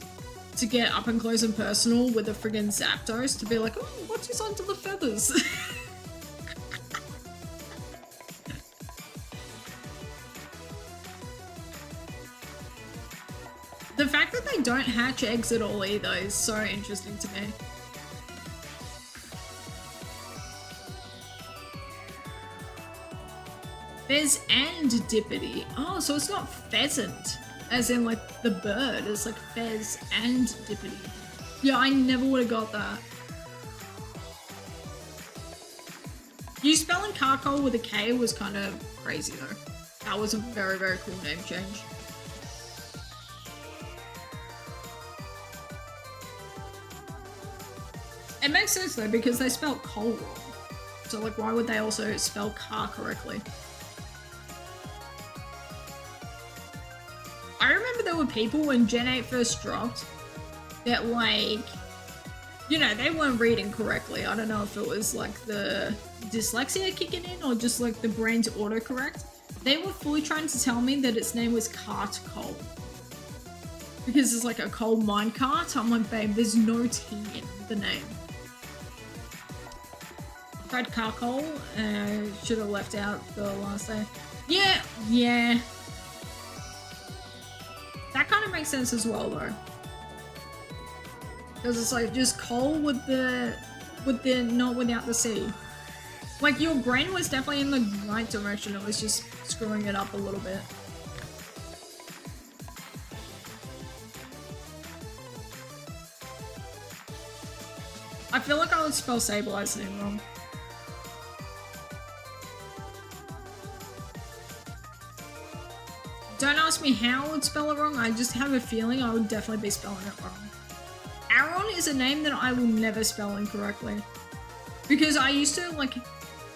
to get up and close and personal with a friggin' Zapdos to be like, oh, what is under the feathers? The fact that they don't hatch eggs at all either is so interesting to me. Fez and Dippity. Oh, so it's not pheasant, as in, like, the bird. It's like Fez and Dippity. Yeah, I never would have got that. You spelling Carcol with a K was kind of crazy, though. That was a very, very cool name change. It makes sense, though, because they spelled coal wrong. So like, why would they also spell car correctly? I remember there were people when Gen 8 first dropped that like, you know, they weren't reading correctly. I don't know if it was like the dyslexia kicking in or just like the brain's autocorrect. They were fully trying to tell me that its name was Cart Coal. Because it's like a coal mine cart. I'm like, babe, there's no T in the name. Tried car coal. Should have left out the last day. Yeah. That kind of makes sense as well though. Because it's like just coal with the not without the C. Like your brain was definitely in the right direction. It was just screwing it up a little bit. I feel like I would spell Sablei's name wrong. Don't ask me how I would spell it wrong. I just have a feeling I would definitely be spelling it wrong. Aaron is a name that I will never spell incorrectly. Because I used to like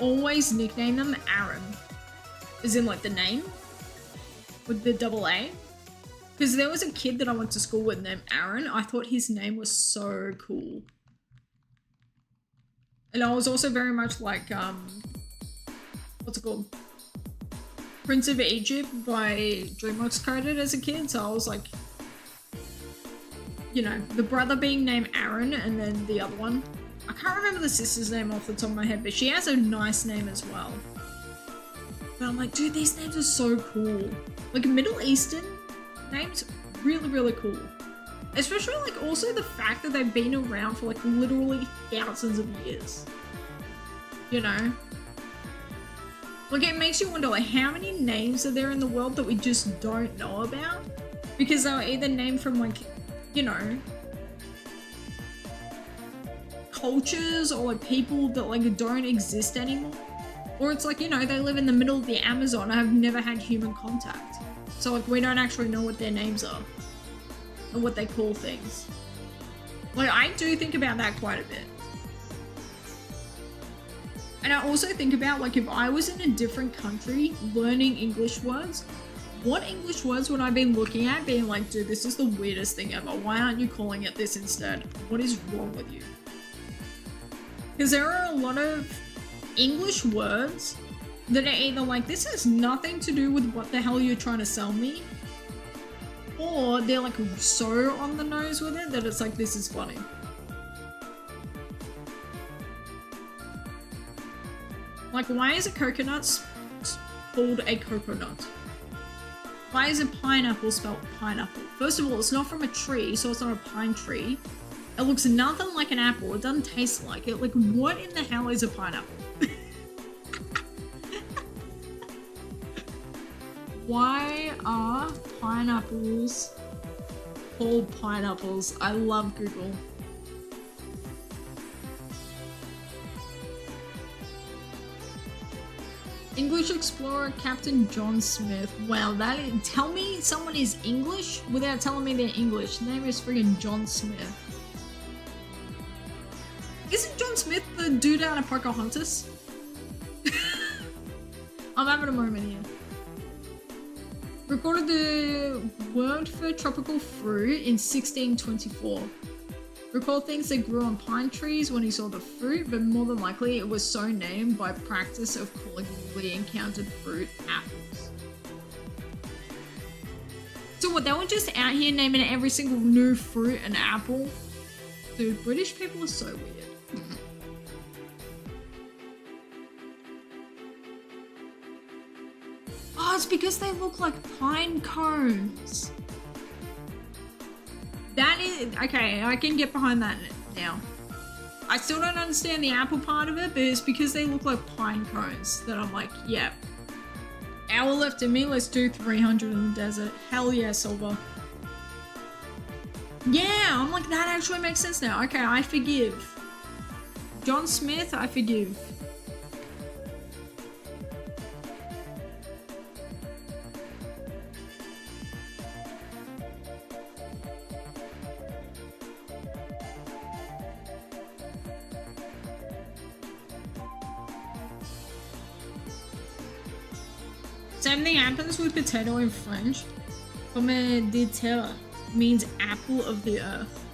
always nickname them Aaron. As in like the name. With the double A. Because there was a kid that I went to school with named Aaron. I thought his name was so cool. And I was also very much like, what's it called? Prince of Egypt by DreamWorks coded as a kid. So I was like, you know, the brother being named Aaron and then the other one. I can't remember the sister's name off the top of my head, but she has a nice name as well. But I'm like, dude, these names are so cool. Like Middle Eastern names, really, really cool. Especially like also the fact that they've been around for like literally thousands of years. You know? Like it makes you wonder like how many names are there in the world that we just don't know about? Because they were either named from like, you know, cultures or like people that like don't exist anymore. Or it's like, you know, they live in the middle of the Amazon and have never had human contact. So like we don't actually know what their names are. And what they call things. Like, I do think about that quite a bit. And I also think about, like, if I was in a different country learning English words, what English words would I be looking at being like, dude, this is the weirdest thing ever. Why aren't you calling it this instead? What is wrong with you? Because there are a lot of English words that are either like, this has nothing to do with what the hell you're trying to sell me, or they're like so on the nose with it that it's like, this is funny. Like, why is a coconut called a coconut? Why is a pineapple spelled pineapple? First of all, it's not from a tree, so it's not a pine tree. It looks nothing like an apple. It doesn't taste like it. Like, what in the hell is a pineapple? Why are pineapples called pineapples? I love Google. English explorer Captain John Smith. Wow, that is, tell me someone is English without telling me they're English. The name is friggin' John Smith. Isn't John Smith the dude out of Pocahontas? I'm having a moment here. Recorded the word for tropical fruit in 1624. Recalled things that grew on pine trees when he saw the fruit, but more than likely it was so named by practice of calling newly encountered fruit apples. So what, they were just out here naming every single new fruit an apple? Dude, British people are so weird. Oh, it's because they look like pine cones. That is, okay, I can get behind that now. I still don't understand the apple part of it, but it's because they look like pine cones that I'm like, yeah. Hour left in me, let's do 300 in the desert. Hell yeah, Silver. Yeah, I'm like, that actually makes sense now. Okay, I forgive. John Smith, I forgive. Same thing happens with potato in French. Pomme de terre means apple of the earth.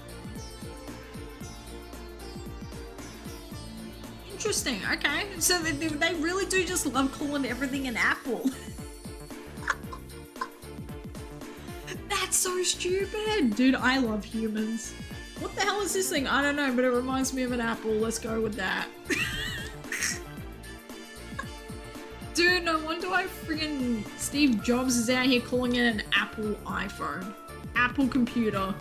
Interesting, okay. So they really do just love calling everything an apple. That's so stupid. Dude, I love humans. What the hell is this thing? I don't know, but it reminds me of an apple. Let's go with that. Dude, no wonder why friggin' Steve Jobs is out here calling it an Apple iPhone. Apple computer.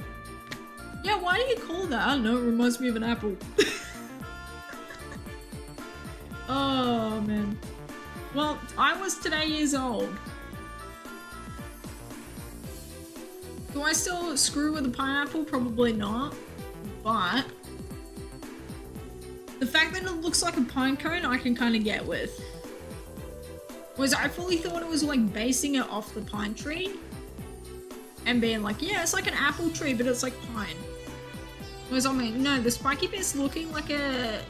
Yeah, why do you call that? I don't know, it reminds me of an apple. Oh, man. Well, I was today years old. Do I still screw with a pineapple? Probably not. But the fact that it looks like a pine cone, I can kind of get with. Was I fully thought it was like basing it off the pine tree and being like, yeah, it's like an apple tree, but it's like pine. Whereas I'm like, no, the spiky bit's looking like a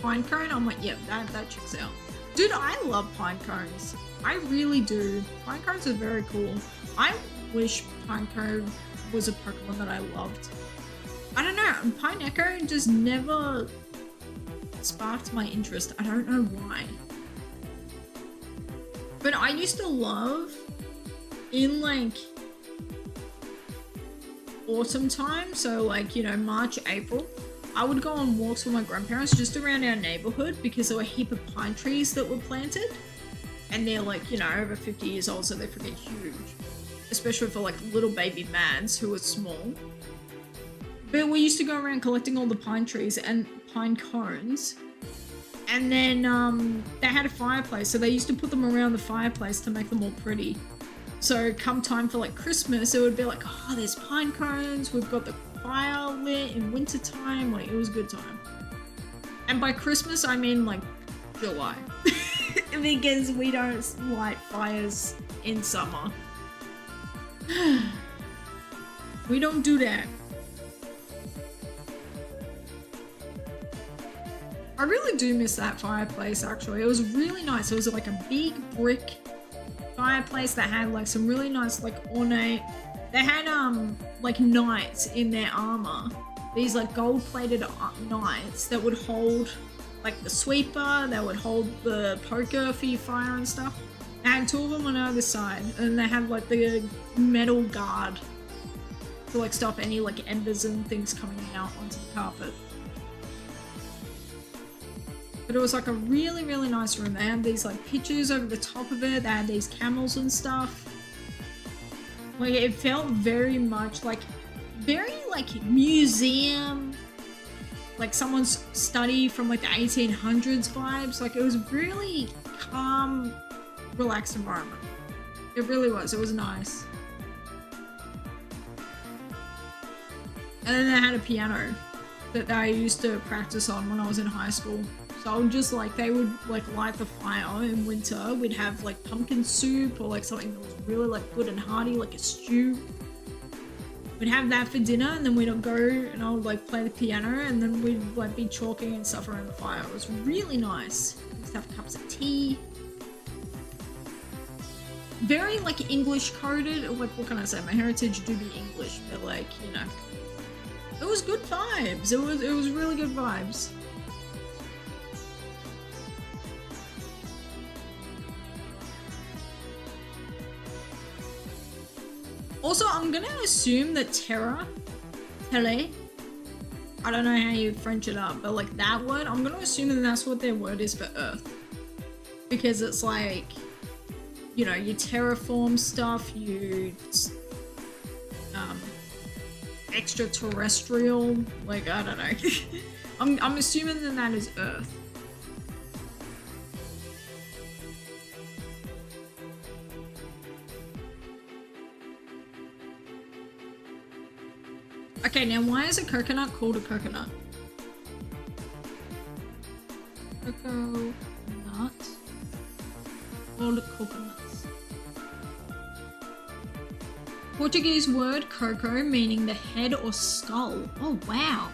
pine cone. I'm like, yeah, that checks out. Dude, I love pine cones. I really do. Pine cones are very cool. I wish pine cone was a Pokemon that I loved. I don't know, Pine Echo just never sparked my interest. I don't know why. But I used to love, in like autumn time, so like, you know, March, April, I would go on walks with my grandparents just around our neighborhood because there were a heap of pine trees that were planted. And they're like, you know, over 50 years old, so they're freaking huge. Especially for like little baby Mads who are small. But we used to go around collecting all the pine trees and pine cones. And then they had a fireplace, so they used to put them around the fireplace to make them all pretty. So come time for like Christmas, it would be like, oh, there's pine cones, we've got the fire lit in winter time. Like, it was a good time. And by Christmas, I mean like July. Because we don't light fires in summer. We don't do that. I really do miss that fireplace, actually. It was really nice. It was like a big brick fireplace that had like some really nice like ornate. They had like knights in their armor. These like gold-plated knights that would hold like the sweeper, that would hold the poker for your fire and stuff. They had two of them on either side, and they had like the metal guard to like stop any like embers and things coming out onto the carpet. But it was like a really, really nice room. They had these like pictures over the top of it. They had these camels and stuff. Like, it felt very much like, very like museum, like someone's study from like the 1800s vibes. Like, it was really calm, relaxed environment. It really was. It was nice. And then they had a piano that I used to practice on when I was in high school. So I would just like, they would like light the fire in winter. We'd have like pumpkin soup or like something that was really like good and hearty, like a stew. We'd have that for dinner, and then we'd go and I would like play the piano, and then we'd like be chalking and stuff around the fire. It was really nice. We used to have cups of tea. Very like English coded. Like, what can I say? My heritage do be English, but like, you know, it was good vibes. It was really good vibes. Also, I'm gonna assume that tele, I don't know how you French it up, but like that word, I'm gonna assume that that's what their word is for Earth. Because it's like, you know, you terraform stuff, you extraterrestrial, like, I don't know. I'm assuming that that is Earth. Okay, now why is a coconut called a coconut? Coconut. Called coconuts. Portuguese word coco meaning the head or skull. Oh wow.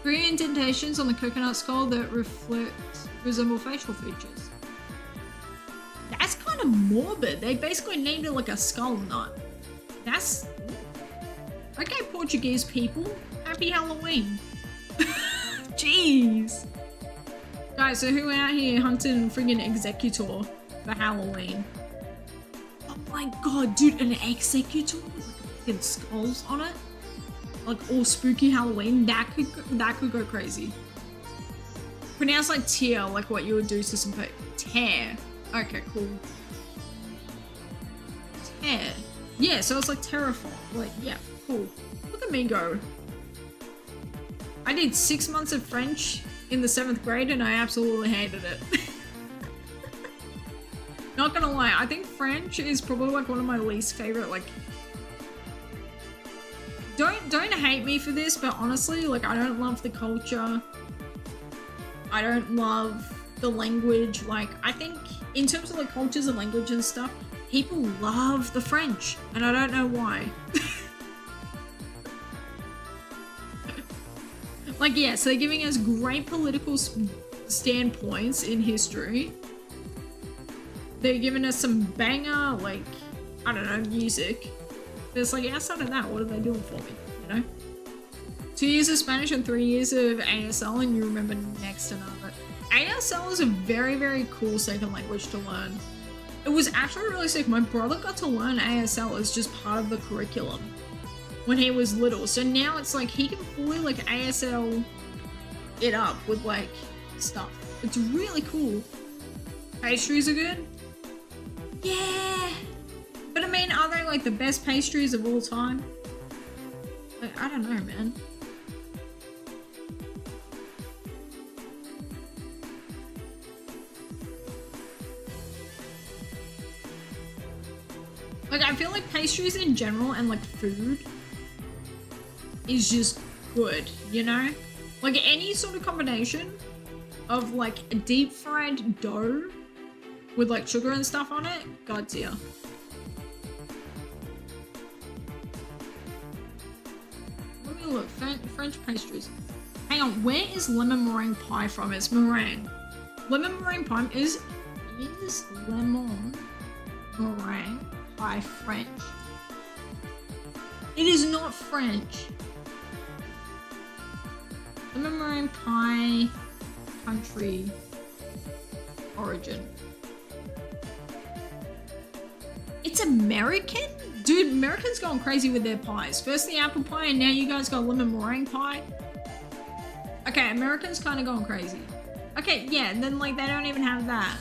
3 indentations on the coconut skull that resemble facial features. That's kind of morbid. They basically named it like a skull nut. That's... Okay, Portuguese people. Happy Halloween. Jeez. Guys, so who out here hunting friggin' Executor for Halloween? Oh my god, dude, an Executor with like freaking skulls on it? Like all spooky Halloween? That could go crazy. Pronounced like tear, like what you would do to some tear. Okay, cool. Tear. Yeah, so it's like terrifying. Like, yeah, cool. Look at me go. I did 6 months of French in the 7th grade and I absolutely hated it. Not gonna lie, I think French is probably like one of my least favorite, like... Don't hate me for this, but honestly, like, I don't love the culture. I don't love the language. Like, I think in terms of like cultures and language and stuff, people love the French, and I don't know why. Like, yeah, so they're giving us great political standpoints in history. They're giving us some banger, like, I don't know, music. But it's like, outside of that, what are they doing for me, you know? 2 years of Spanish and 3 years of ASL, and you remember next to none of it. ASL is a very, very cool second language to learn. It was actually really sick. My brother got to learn ASL as just part of the curriculum when he was little. So now it's like he can fully like ASL it up with like stuff. It's really cool. Pastries are good. Yeah. But I mean, are they like the best pastries of all time? Like, I don't know, man. Like, I feel like pastries in general and like food is just good, you know? Like any sort of combination of like a deep fried dough with like sugar and stuff on it, God's ear. Let me look, French pastries. Hang on, where is lemon meringue pie from? It's meringue. Lemon meringue pie is lemon meringue pie French? It is not French. Lemon meringue pie country origin. It's American? Dude, Americans going crazy with their pies. First the apple pie and now you guys got lemon meringue pie? Okay, Americans kind of going crazy. Okay, yeah, and then like they don't even have that.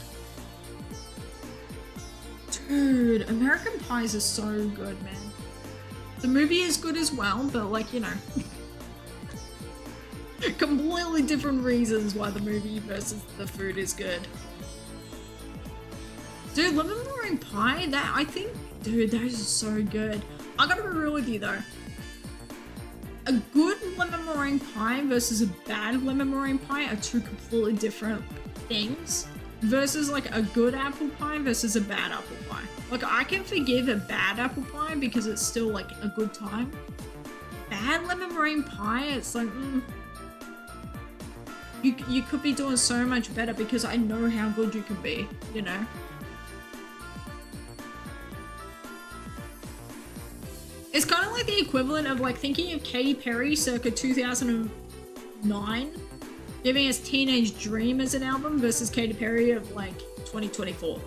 Dude, American pies are so good, man. The movie is good as well, but like, you know. Completely different reasons why the movie versus the food is good. Dude, lemon meringue pie, that, I think, dude, those are so good. I gotta be real with you though. A good lemon meringue pie versus a bad lemon meringue pie are two completely different things. Versus like a good apple pie versus a bad apple pie. Like I can forgive a bad apple pie because it's still like a good time. Bad lemon meringue pie, it's like, you could be doing so much better because I know how good you can be, you know? It's kind of like the equivalent of like thinking of Katy Perry circa 2009, giving us Teenage Dream as an album versus Katy Perry of like 2024.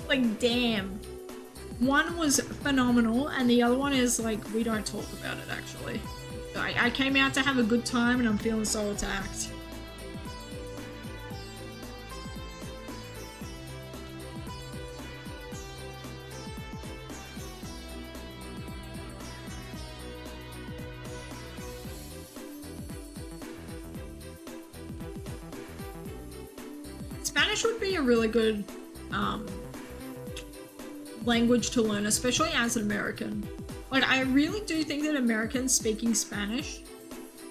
Like, damn. One was phenomenal and the other one is like, we don't talk about it actually. I came out to have a good time and I'm feeling so attacked. Spanish would be a really good language to learn, especially as an American. Like, I really do think that Americans speaking Spanish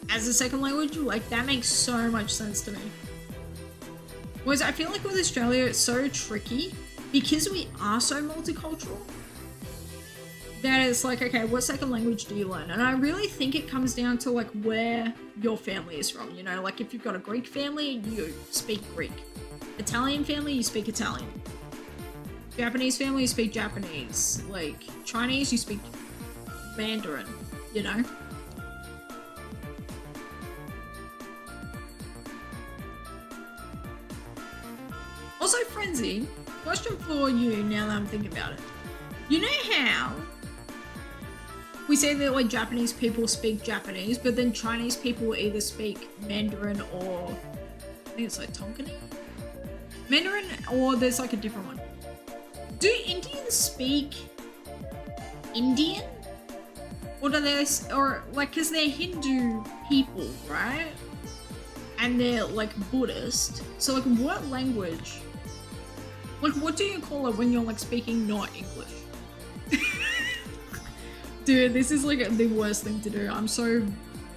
as a second language, like, that makes so much sense to me. Whereas I feel like with Australia, it's so tricky because we are so multicultural that it's like, okay, what second language do you learn? And I really think it comes down to like where your family is from, you know? Like if you've got a Greek family, you speak Greek. Italian family, you speak Italian. Japanese family, you speak Japanese. Like, Chinese, you speak Mandarin, you know? Also, Frenzy, question for you now that I'm thinking about it. You know how we say that like Japanese people speak Japanese, but then Chinese people either speak Mandarin or I think it's like Tonkinese? Mandarin, or there's like a different one. Do Indians speak Indian? Or do they, or like, cause they're Hindu people, right? And they're like Buddhist. So like what language? Like what do you call it when you're like speaking not English? Dude, this is like the worst thing to do. I'm sorry,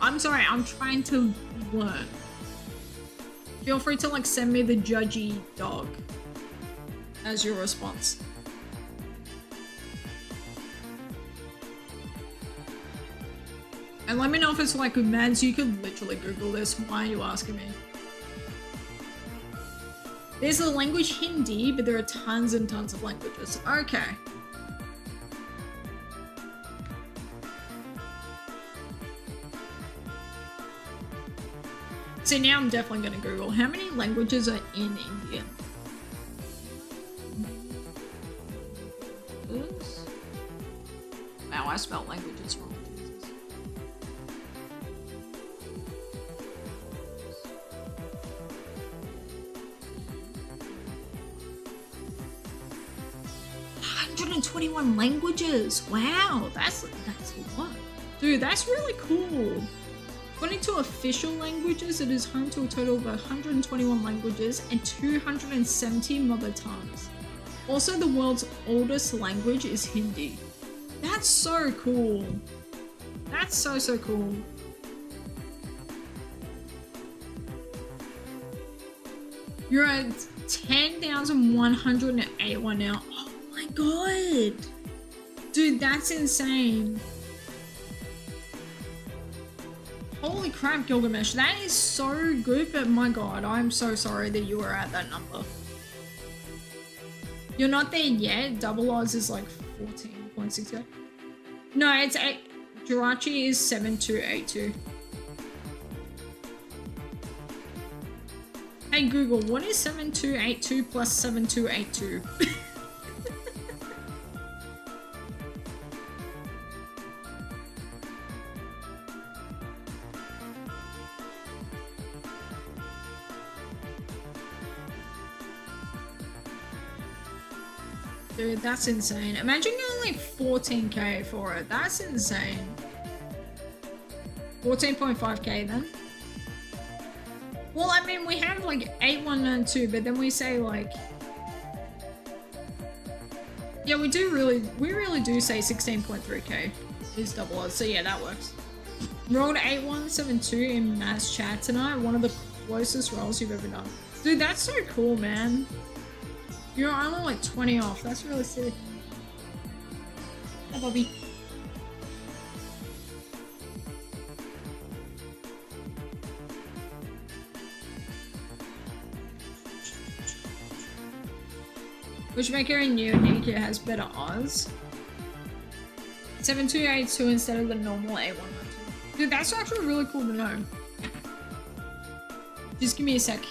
I'm trying to learn. Feel free to like send me the judgy dog as your response. And let me know if it's like Mads, you could literally Google this. Why are you asking me? There's the language Hindi, but there are tons and tons of languages. Okay. So now I'm definitely gonna Google how many languages are in Indian. Wow, I spelled languages wrong. 121 languages. Wow, that's a lot. Dude, that's really cool. According to official languages, it is home to a total of 121 languages and 270 mother tongues. Also, the world's oldest language is Hindi. That's so cool. That's so cool. You're at 10,181 now. Oh my god. Dude, that's insane. Holy crap, Gilgamesh. That is so good, but my god, I'm so sorry that you were at that number. You're not there yet. Double odds is like 14.6. No, it's 8. Jirachi is 7282. Hey Google, what is 7282 plus 7282? Dude, that's insane. Imagine getting like 14k for it. That's insane. 14.5k then. Well, I mean, we have like 8192, but then we say like, yeah, we really do say 16.3k is double odds. So yeah, that works. Rolled 8172 in mass chat tonight. One of the closest rolls you've ever done. Dude, that's so cool, man. You're only like 20 off. That's really sick. Hi, Bobby. Wishmaker and Unique has better odds. 7282 instead of the normal 8192. Dude, that's actually really cool to know. Just give me a sec.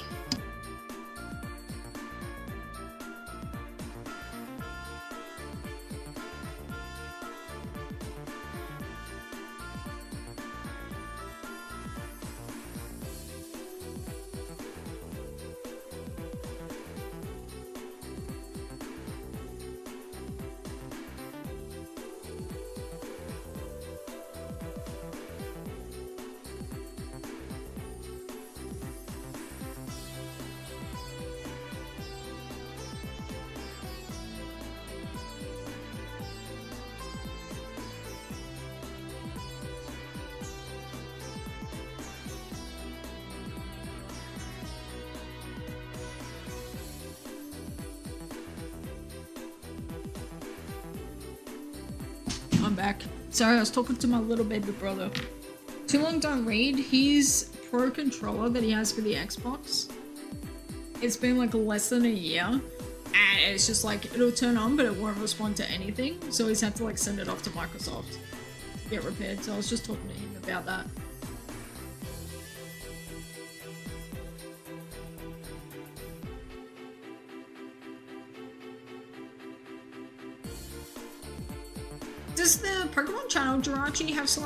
I'm back. Sorry, I was talking to my little baby brother. Too long don't read. His pro controller that he has for the Xbox, it's been like less than a year, and it's just like it'll turn on but it won't respond to anything, so he's had to like send it off to Microsoft to get repaired. So I was just talking to him about that. Does the Pokemon channel Jirachi have some